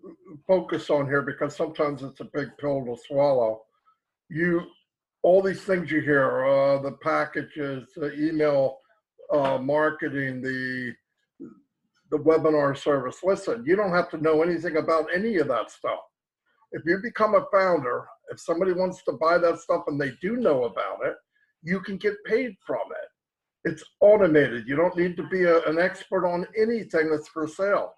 focus on here, because sometimes it's a big pill to swallow. All these things you hear, the packages, the email marketing, the webinar service. Listen, you don't have to know anything about any of that stuff. If you become a founder, if somebody wants to buy that stuff and they do know about it, you can get paid from it. It's automated. You don't need to be an expert on anything that's for sale.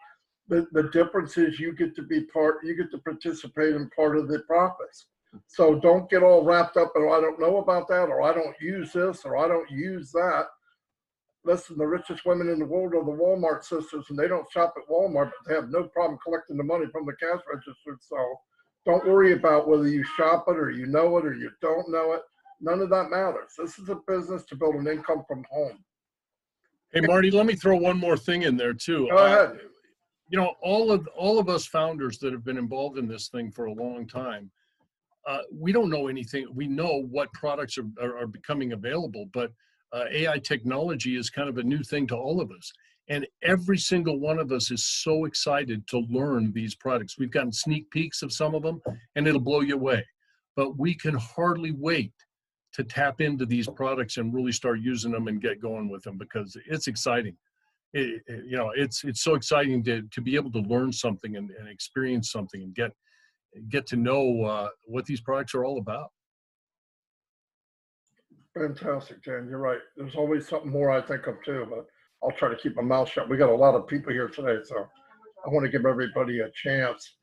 The difference is you get to participate in part of the profits. So don't get all wrapped up in, oh, I don't know about that, or I don't use this, or I don't use that. Listen, the richest women in the world are the Walmart sisters, and they don't shop at Walmart, but they have no problem collecting the money from the cash register. So don't worry about whether you shop it or you know it or you don't know it. None of that matters. This is a business to build an income from home. Hey, Marty, let me throw one more thing in there too. Go ahead. You know, all of us founders that have been involved in this thing for a long time, we don't know anything. We know what products are becoming available, but AI technology is kind of a new thing to all of us. And every single one of us is so excited to learn these products. We've gotten sneak peeks of some of them, and it'll blow you away. But we can hardly wait to tap into these products and really start using them and get going with them, because it's exciting. It's so exciting to be able to learn something and experience something and get to know what these products are all about. Fantastic, Jan. You're right. There's always something more I think of too, but I'll try to keep my mouth shut. We got a lot of people here today, so I want to give everybody a chance.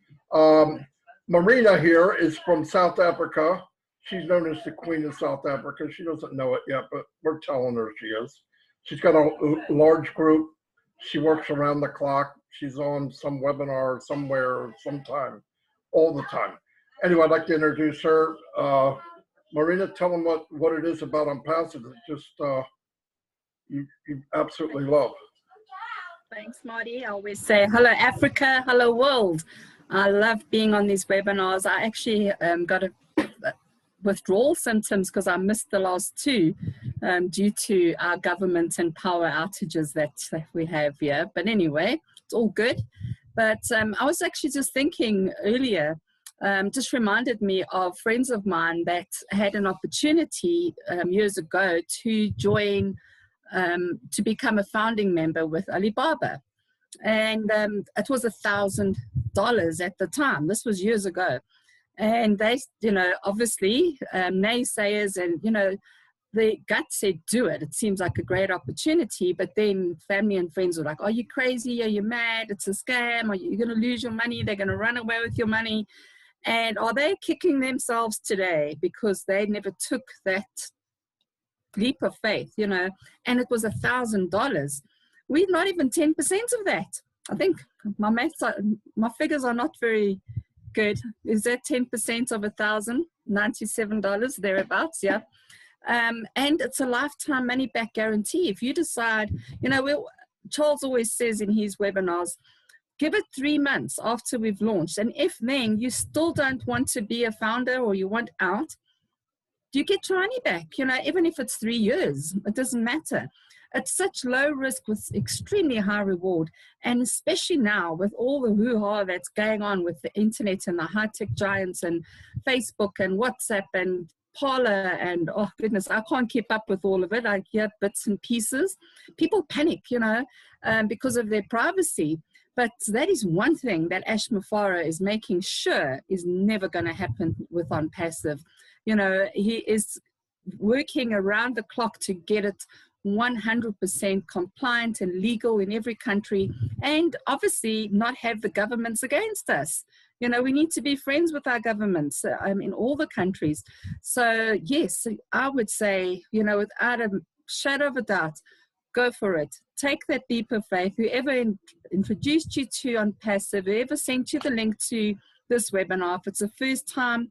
Marina here is from South Africa. She's known as the Queen of South Africa. She doesn't know it yet, but we're telling her she is. She's got a large group. She works around the clock. She's on some webinar somewhere, sometime, all the time. Anyway, I'd like to introduce her. Marina, tell them what it is about OnPassive that just you absolutely love. Thanks, Marty. I always say hello, Africa, hello, world. I love being on these webinars. I actually got withdrawal symptoms because I missed the last two due to our government and power outages that we have here. But anyway, it's all good. But I was actually just thinking earlier, just reminded me of friends of mine that had an opportunity years ago to join, to become a founding member with Alibaba. And it was $1,000 at the time. This was years ago. And they, obviously naysayers and, the gut said, do it. It seems like a great opportunity. But then family and friends were like, are you crazy? Are you mad? It's a scam. Are you going to lose your money? They're going to run away with your money. And are they kicking themselves today because they never took that leap of faith, and it was $1,000. We're not even 10% of that. I think my figures are not very good. Is that 10% of $1,000? $97 thereabouts, yeah. And it's a lifetime money back guarantee. If you decide, Charles always says in his webinars, give it 3 months after we've launched. And if then you still don't want to be a founder or you want out, you get your money back, even if it's 3 years, it doesn't matter. It's such low risk with extremely high reward. And especially now with all the hoo-ha that's going on with the internet and the high-tech giants and Facebook and WhatsApp and Parler and, oh goodness, I can't keep up with all of it. I hear bits and pieces. People panic, because of their privacy. But that is one thing that Ash Mufara is making sure is never going to happen with OnPassive. He is working around the clock to get it 100% compliant and legal in every country, and obviously not have the governments against us. We need to be friends with our governments in all the countries. So yes, I would say, without a shadow of a doubt, go for it. Take that leap of faith. Whoever introduced you to OnPassive, whoever sent you the link to this webinar, if it's the first time,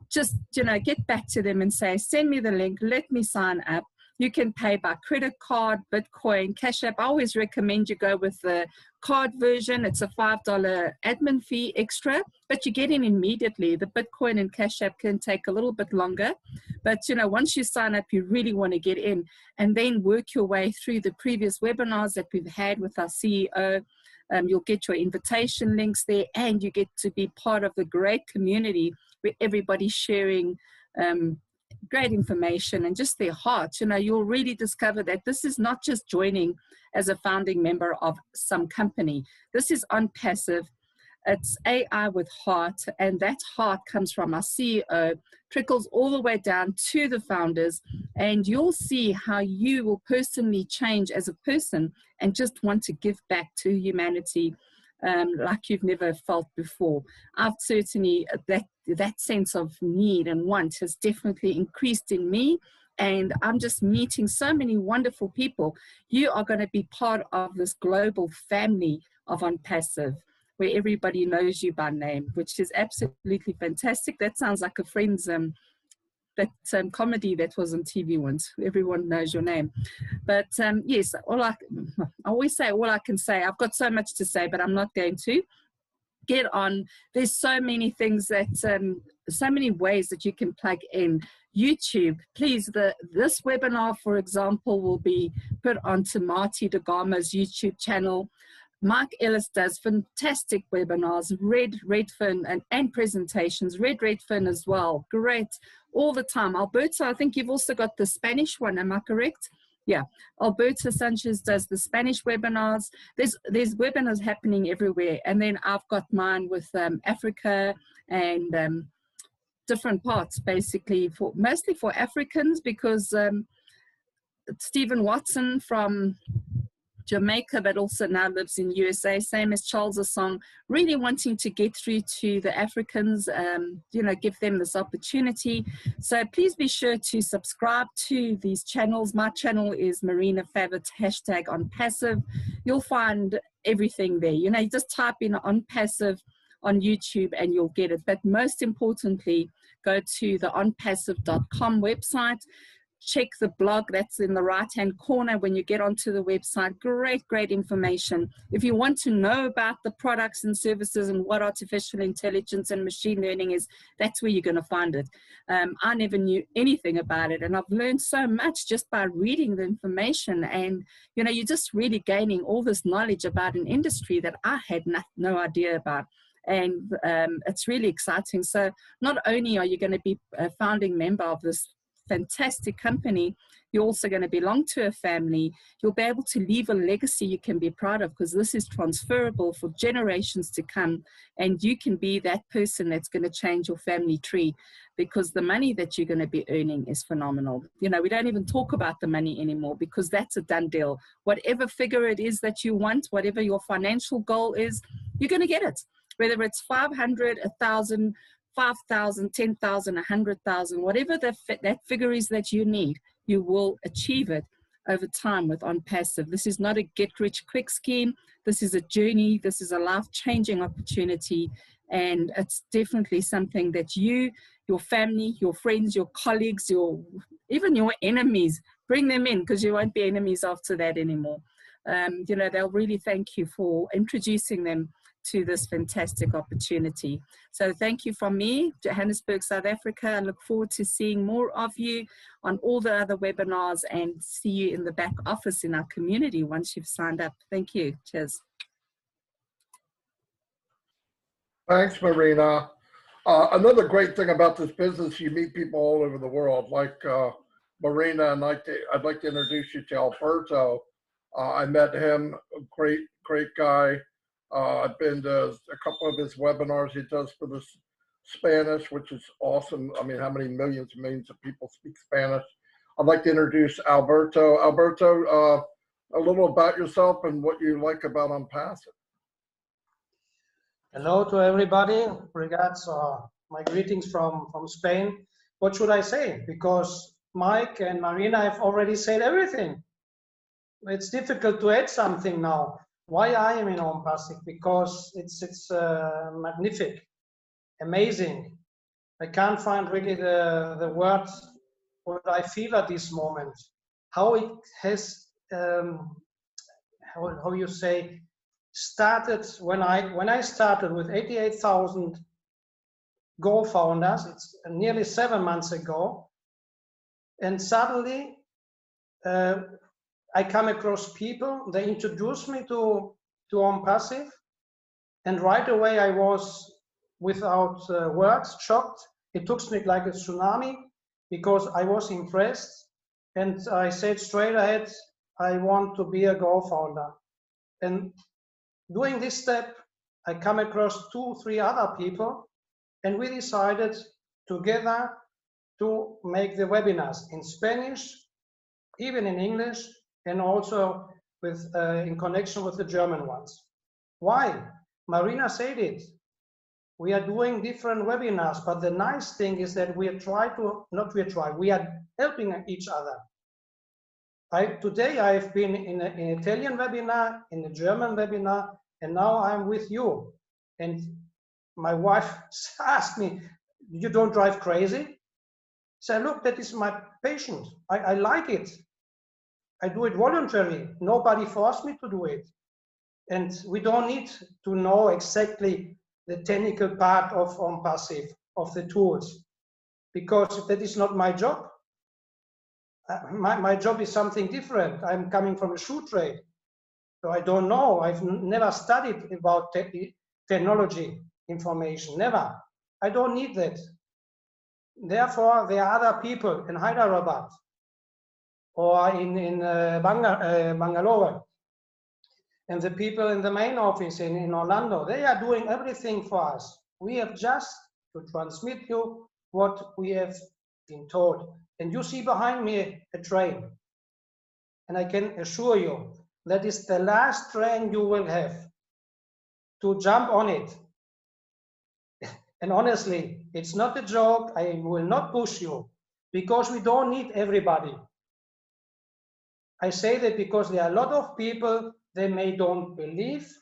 just, get back to them and say, send me the link, let me sign up. You can pay by credit card, Bitcoin, Cash App. I always recommend you go with the card version. It's a $5 admin fee extra, but you get in immediately. The Bitcoin and Cash App can take a little bit longer, but once you sign up, you really want to get in and then work your way through the previous webinars that we've had with our CEO. You'll get your invitation links there, and you get to be part of the great community where everybody's sharing great information and just their heart. You'll really discover that this is not just joining as a founding member of some company. This is OnPassive. It's AI with heart, and that heart comes from our CEO, trickles all the way down to the founders, and you'll see how you will personally change as a person and just want to give back to humanity like you've never felt before. I've certainly, that sense of need and want has definitely increased in me, and I'm just meeting so many wonderful people. You are going to be part of this global family of OnPassive, where everybody knows you by name, which is absolutely fantastic. That sounds like a Friends comedy that was on TV once. Everyone knows your name. But yes, I always say all I can say. I've got so much to say, but I'm not going to. Get on. There's so many things that, so many ways that you can plug in. YouTube, please, this webinar, for example, will be put onto Marty DeGarmo's YouTube channel. Mike Ellis does fantastic webinars, Redfin and presentations, Redfin as well, great, all the time. Alberto, I think you've also got the Spanish one, am I correct? Yeah, Alberto Sanchez does the Spanish webinars. There's webinars happening everywhere. And then I've got mine with Africa and different parts, basically, mostly for Africans, because Stephen Watson from Jamaica, but also now lives in USA, same as Charles Asong, really wanting to get through to the Africans, give them this opportunity. So please be sure to subscribe to these channels. My channel is Marina Favit, #OnPassive. You'll find everything there. You just type in OnPassive on YouTube and you'll get it. But most importantly, go to the onpassive.com website. Check the blog that's in the right-hand corner when you get onto the website. Great information. If you want to know about the products and services and what artificial intelligence and machine learning is, that's where you're going to find it. I never knew anything about it, and I've learned so much just by reading the information. And, you're just really gaining all this knowledge about an industry that I had no idea about. And it's really exciting. So not only are you going to be a founding member of this fantastic company, you're also going to belong to a family. You'll be able to leave a legacy you can be proud of, because this is transferable for generations to come, and you can be that person that's going to change your family tree, because the money that you're going to be earning is phenomenal. We don't even talk about the money anymore, because that's a done deal. Whatever figure it is that you want, whatever your financial goal is, you're going to get it, whether it's 500, 1,000, 5,000, 10,000, 100,000, whatever that figure is that you need, you will achieve it over time with OnPassive. This is not a get-rich-quick scheme. This is a journey. This is a life-changing opportunity, and it's definitely something that you, your family, your friends, your colleagues, even your enemies, bring them in, because you won't be enemies after that anymore. They'll really thank you for introducing them to this fantastic opportunity. So thank you from me, Johannesburg, South Africa. I look forward to seeing more of you on all the other webinars, and see you in the back office in our community once you've signed up. Thank you. Cheers. Thanks, Marina. Another great thing about this business, you meet people all over the world, like Marina, and I'd like to introduce you to Alberto. I met him, a great guy. I've been to a couple of his webinars he does for the Spanish, which is awesome. I mean, how many millions and millions of people speak Spanish? I'd like to introduce Alberto. Alberto, a little about yourself and what you like about OnPassive. Hello to everybody. Regards, my greetings from Spain. What should I say? Because Mike and Marina have already said everything. It's difficult to add something now. Why I am in OnPassive? Because it's magnific, amazing. I can't find really the words what I feel at this moment. how it has, how you say, started when I started with 88,000 Go founders. It's nearly 7 months ago, and suddenly I come across people. They introduced me to OnPassive, and right away I was without words, shocked. It took me like a tsunami because I was impressed, and I said straight ahead, I want to be a Go founder. And doing this step, I come across 2-3 other people, and we decided together to make the webinars in Spanish, even in English, and also with in connection with the German ones. Why? Marina said it. We are doing different webinars, but the nice thing is that we are helping each other. Today I've been in an Italian webinar, in a German webinar, and now I'm with you. And my wife asked me, you don't drive crazy? So look, that is my passion. I like it. I do it voluntarily. Nobody forced me to do it. And we don't need to know exactly the technical part of OnPassive, of the tools, because that is not my job. My job is something different. I'm coming from a shoe trade. So I don't know. I've never studied about technology information, never. I don't need that. Therefore, there are other people in Hyderabad or in Bangalore, and the people in the main office in Orlando, they are doing everything for us. We have just to transmit you what we have been told. And you see behind me a train, and I can assure you that is the last train you will have to jump on it. And honestly, it's not a joke. I will not push you because we don't need everybody. I say that because there are a lot of people, they may don't believe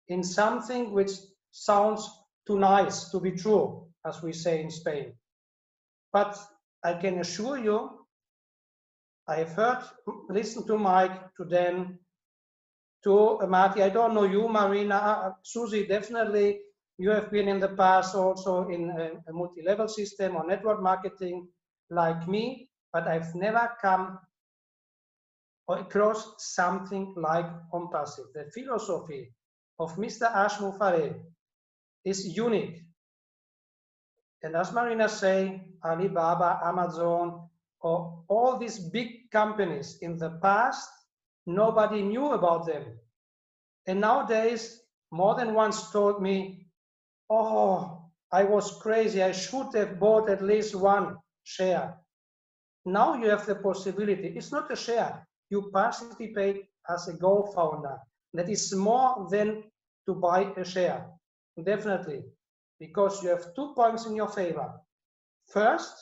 in something which sounds too nice to be true, as we say in Spain. But I can assure you, I have heard, listen to Mike, to Dan, to Marty. I don't know you, Marina. Susie, definitely. You have been in the past also in a multi-level system or network marketing like me, but I've never come across something like OnPassive. The philosophy of Mr. Ash Mufareh is unique. And as Marina say, Alibaba, Amazon, or all these big companies in the past, nobody knew about them. And nowadays, more than once told me, oh, I was crazy. I should have bought at least one share. Now you have the possibility. It's not a share. You participate as a Go founder. That is more than to buy a share. Definitely. Because you have 2 points in your favor. First,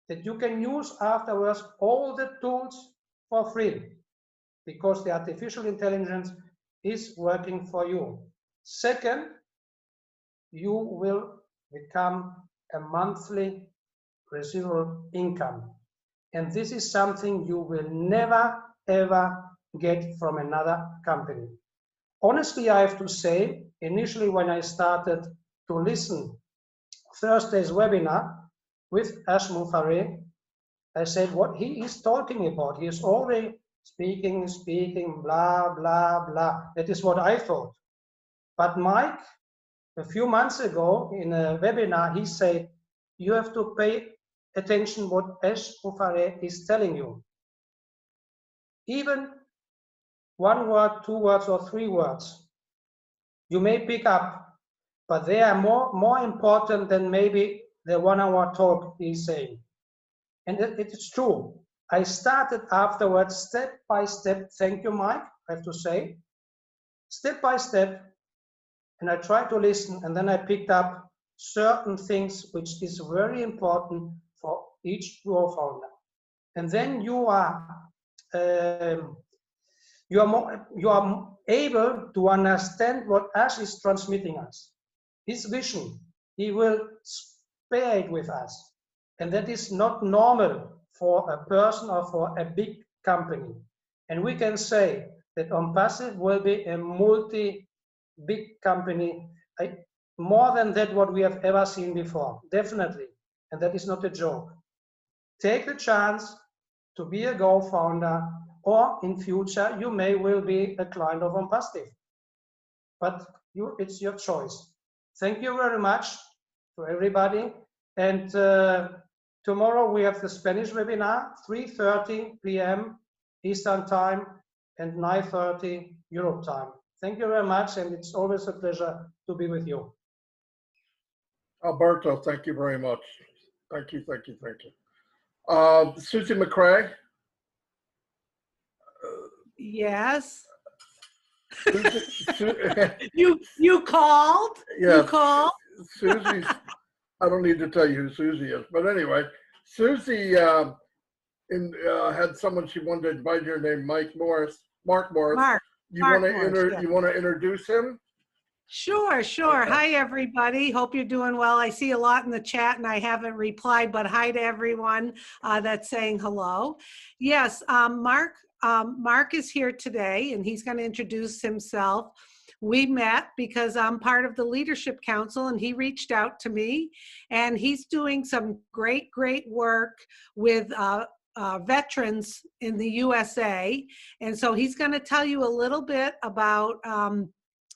that you can use afterwards all the tools for free, because the artificial intelligence is working for you. Second, you will become a monthly residual income. And this is something you will never, ever get from another company. Honestly, I have to say, initially when I started to listen Thursday's webinar with Ash Mufareh, I said, what he is talking about, he is already speaking, blah, blah, blah. That is what I thought. But Mike, a few months ago in a webinar, he said, you have to pay attention what Ash Mufareh is telling you. Even 1 word, 2 words, or 3 words, you may pick up, but they are more important than maybe the 1 hour talk he's saying. And it is true. I started afterwards, step by step. Thank you, Mike, I have to say. Step by step, and I tried to listen, and then I picked up certain things which is very important for each Go founder. And then you are able to understand what Ash is transmitting us. His vision, he will share it with us. And that is not normal for a person or for a big company. And we can say that OnPassive will be a multi-big company, more than that what we have ever seen before, definitely. And that is not a joke. Take the chance to be a Go founder, or in future, you may will be a client of OnPassive. But it's your choice. Thank you very much to everybody. And tomorrow we have the Spanish webinar, 3:30 p.m. Eastern time and 9:30 Europe time. Thank you very much, and it's always a pleasure to be with you. Alberto, thank you very much. Thank you, thank you, thank you. Susie McCrae. Yes. Susie, You called? yes, You called? Susie's, I don't need to tell you who Susie is, but anyway, Susie had someone she wanted to invite here named Mark Morris. Mark. You Mark want to Morris, yeah. you want to introduce him? Sure, sure. Okay. Hi, everybody. Hope you're doing well. I see a lot in the chat and I haven't replied, but hi to everyone that's saying hello. Yes, Mark is here today and he's going to introduce himself. We met because I'm part of the Leadership Council and he reached out to me and he's doing some great work with veterans in the USA. And so he's going to tell you a little bit about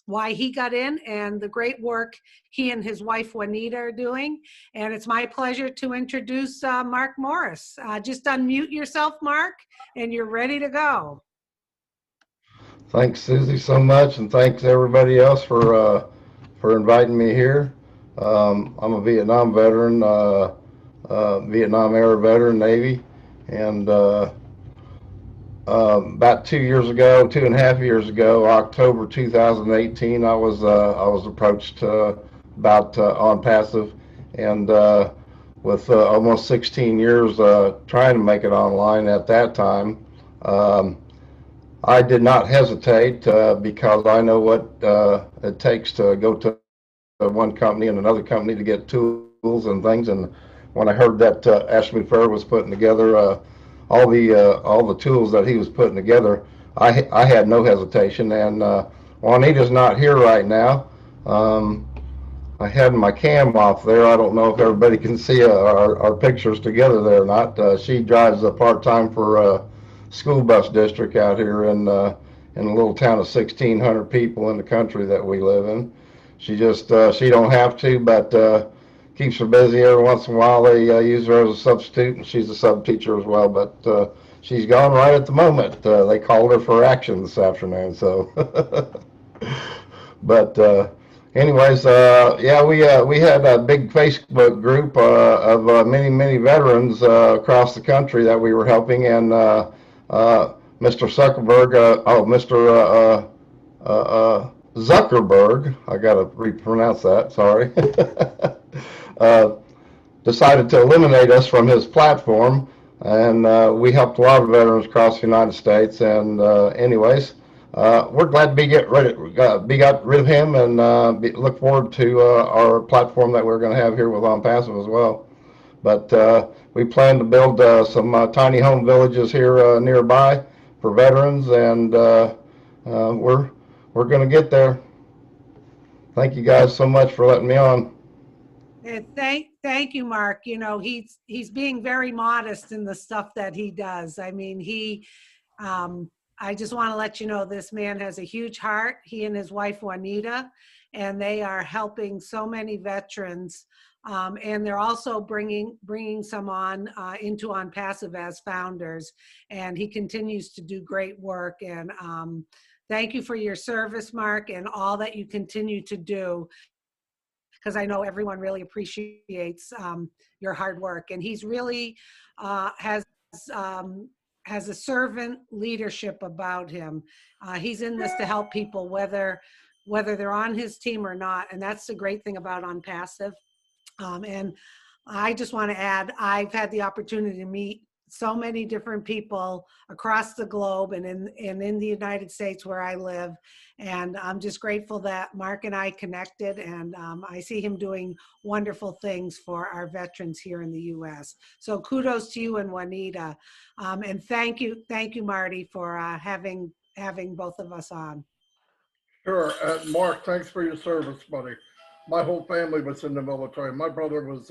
why he got in and the great work he and his wife Juanita are doing. And it's my pleasure to introduce Mark Morris. Just unmute yourself, Mark, and you're ready to go. Thanks, Susie, so much, and thanks everybody else for inviting me here. I'm a Vietnam veteran, Vietnam era veteran, Navy, and about 2 years ago, 2.5 years ago, October 2018, I was approached about OnPassive, and with almost 16 years trying to make it online at that time, I did not hesitate because I know what it takes to go to one company and another company to get tools and things. And when I heard that Ashley Fair was putting together all the tools that he was putting together, I had no hesitation. And Juanita's not here right now. I had my cam off there. I don't know if everybody can see our pictures together there or not. She drives part-time for school bus district out here in a little town of 1,600 people in the country that we live in. She just she don't have to, but keeps her busy. Every once in a while they use her as a substitute, and she's a sub teacher as well. But she's gone right at the moment. They called her for action this afternoon. So, but anyways, yeah, we had a big Facebook group of many veterans across the country that we were helping, and Mr. Zuckerberg, Mr. Zuckerberg, I got to repronounce that, sorry, decided to eliminate us from his platform, and we helped a lot of veterans across the United States. And anyways, we're glad to got rid of him, and look forward to our platform that we're going to have here with OnPassive as well. But we plan to build some tiny home villages here nearby for veterans, and we're going to get there. Thank you guys so much for letting me on. And thank you, Mark. You know, he's being very modest in the stuff that he does. I mean, I just want to let you know this man has a huge heart. He and his wife Juanita, and they are helping so many veterans. And they're also bringing some on into OnPassive as founders. And he continues to do great work. And thank you for your service, Mark, and all that you continue to do, because I know everyone really appreciates your hard work. And he's really has a servant leadership about him. He's in this to help people, whether they're on his team or not. And that's the great thing about OnPassive. And I just want to add, I've had the opportunity to meet so many different people across the globe and in the United States where I live. And I'm just grateful that Mark and I connected, and I see him doing wonderful things for our veterans here in the U.S. So kudos to you and Juanita. And thank you, Marty, for having both of us on. Sure. Mark, thanks for your service, buddy. My whole family was in the military. My brother was,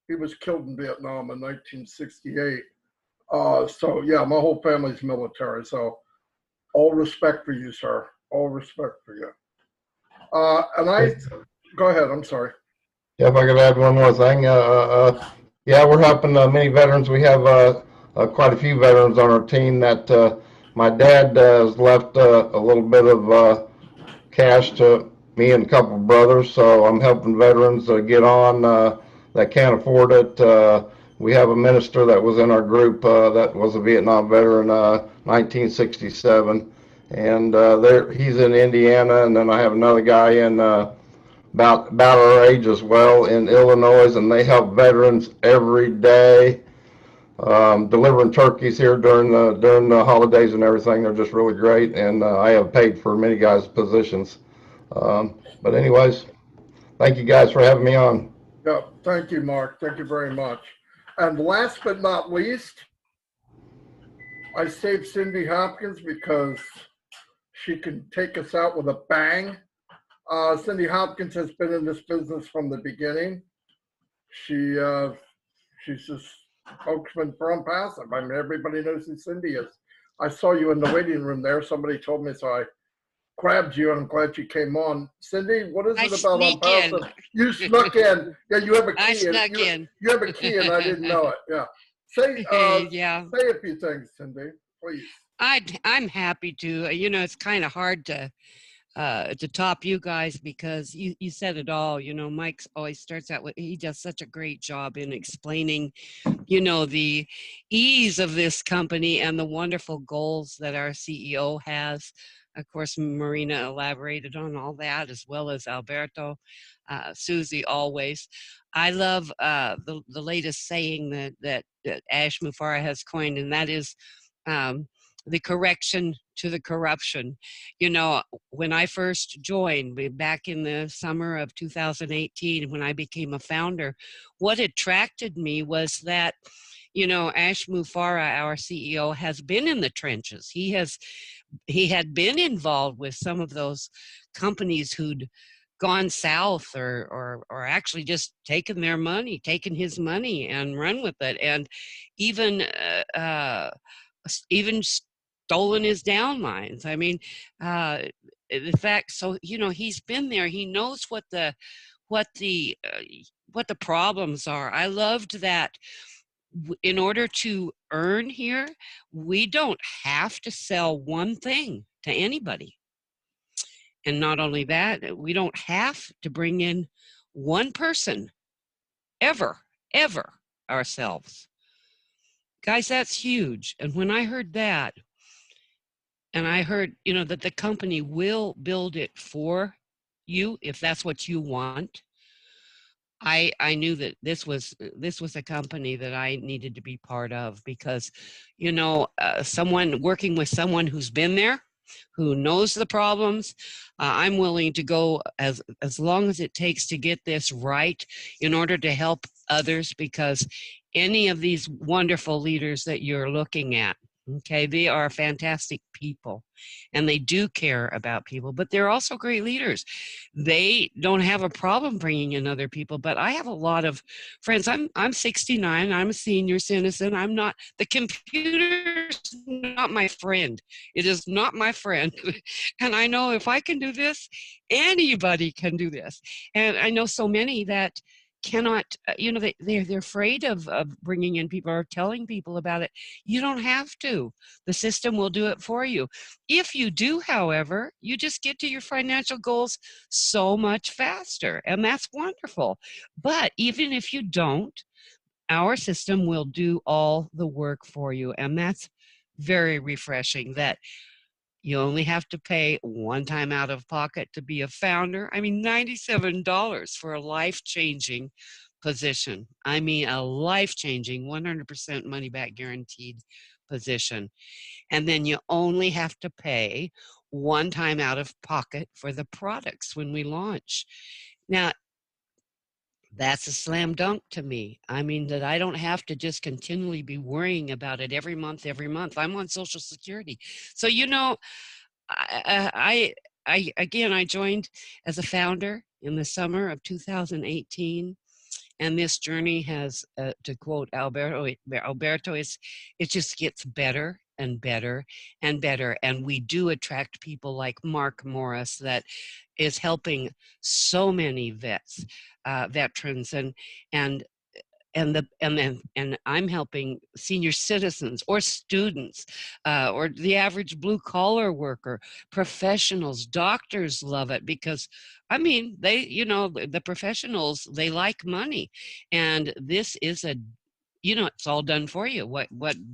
he was killed in Vietnam in 1968. So yeah, my whole family's military. So all respect for you, sir. All respect for you. Go ahead. I'm sorry. Yeah, if I could add one more thing. Yeah, we're helping many veterans. We have quite a few veterans on our team that my dad has left a little bit of cash to me and a couple of brothers. So I'm helping veterans get on that can't afford it. We have a minister that was in our group that was a Vietnam veteran, 1967. And he's in Indiana. And then I have another guy in about our age as well in Illinois, and they help veterans every day, delivering turkeys here during the holidays and everything. They're just really great, and I have paid for many guys' positions. But anyways, thank you guys for having me on. Yeah, thank you, Mark. Thank you very much. And last but not least, I saved Cindy Hopkins because she can take us out with a bang. Cindy Hopkins has been in this business from the beginning. She's just spokesman for OnPassive. I mean, everybody knows who Cindy is. I saw you in the waiting room there. Somebody told me, so I grabbed you, and I'm glad you came on. Cindy, what is it about OnPassive? You snuck in. Yeah, you have a key. I snuck in. You have a key, and I didn't know it. Yeah. Say a few things, Cindy, please. I'm happy to. You know, it's kind of hard to top you guys because you said it all. You know, Mike always starts out with, he does such a great job in explaining, you know, the ease of this company and the wonderful goals that our CEO has. Of course, Marina elaborated on all that, as well as Alberto, Susie always. I love the latest saying that Ash Mufareh has coined, and that is the correction to the corruption. You know, when I first joined back in the summer of 2018, when I became a founder, what attracted me was that, you know, Ash Mufareh, our CEO, has been in the trenches. He had been involved with some of those companies who'd gone south or actually just taken his money and run with it, and even stolen his downlines. I mean, the fact, so, you know, he's been there. He knows what the problems are. I loved that in order to earn here, we don't have to sell one thing to anybody. And not only that, we don't have to bring in one person ever ourselves. Guys, that's huge. And when I heard that, and I heard, you know, that the company will build it for you if that's what you want, I knew that this was a company that I needed to be part of, because, you know, working with someone who's been there, who knows the problems, I'm willing to go as long as it takes to get this right in order to help others, because any of these wonderful leaders that you're looking at, okay, they are fantastic people and they do care about people, but they're also great leaders. They don't have a problem bringing in other people, but I have a lot of friends. I'm 69. I'm a senior citizen. The computer's not my friend. It is not my friend. And I know if I can do this, anybody can do this. And I know so many that cannot, you know, they're afraid of bringing in people or telling people about it. You don't have to. The system will do it for you. If you do, however, you just get to your financial goals so much faster, and that's wonderful. But even if you don't, our system will do all the work for you, and that's very refreshing, that you only have to pay one time out of pocket to be a founder. I mean, $97 for a life-changing position. I mean, a life-changing 100% money back guaranteed position. And then you only have to pay one time out of pocket for the products when we launch. Now, that's a slam dunk to me. I mean, that I don't have to just continually be worrying about it every month, every month. I'm on Social Security. So, you know, I joined as a founder in the summer of 2018. And this journey has, to quote Alberto, it just gets better and better and better. And we do attract people like Mark Morris that is helping so many veterans, and I'm helping senior citizens or students, or the average blue collar worker, professionals. Doctors love it because, I mean, they, you know, the professionals, they like money, and this is a, you know, it's all done for you. What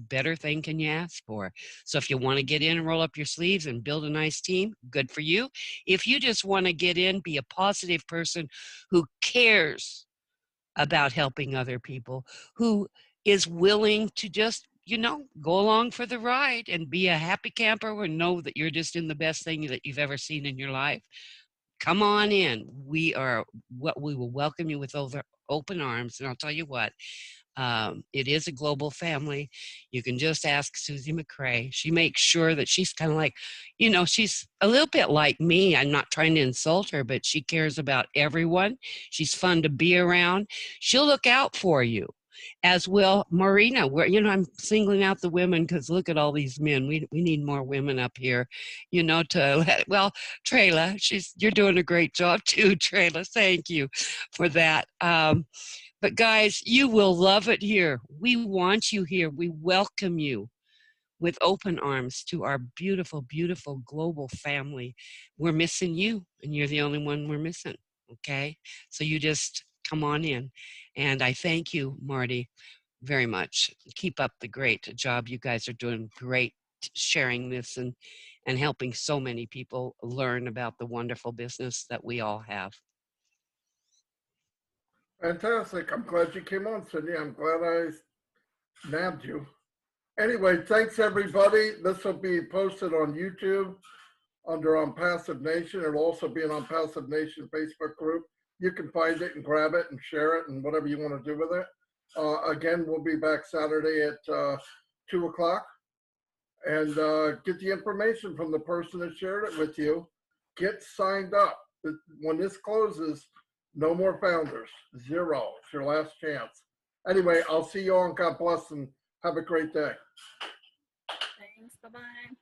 better thing can you ask for? So if you want to get in and roll up your sleeves and build a nice team, good for you. If you just want to get in, be a positive person who cares about helping other people, who is willing to just, you know, go along for the ride and be a happy camper and know that you're just in the best thing that you've ever seen in your life. Come on in. We will welcome you with open arms. And I'll tell you what, it is a global family. You can just ask Susie McCrae. She makes sure that she's kind of like, you know, she's a little bit like me. I'm not trying to insult her, but she cares about everyone. She's fun to be around. She'll look out for you, as will Marina. Where, you know, I'm singling out the women because look at all these men. We need more women up here, you know, well, Trayla, you're doing a great job too, Trayla. Thank you for that. But guys, you will love it here. We want you here. We welcome you with open arms to our beautiful, beautiful global family. We're missing you, and you're the only one we're missing, okay? So you just come on in. And I thank you, Marty, very much. Keep up the great job. You guys are doing great sharing this and helping so many people learn about the wonderful business that we all have. Fantastic. I'm glad you came on, Cindy. I'm glad I nabbed you. Anyway, thanks everybody. This will be posted on YouTube under OnPassive Nation. It'll also be an OnPassive Nation Facebook group. You can find it and grab it and share it and whatever you want to do with it. Again, we'll be back Saturday at 2 o'clock. And get the information from the person that shared it with you. Get signed up. When this closes, no more founders. 0. It's your last chance. Anyway, I'll see you all, and God bless, and have a great day. Thanks. Bye-bye.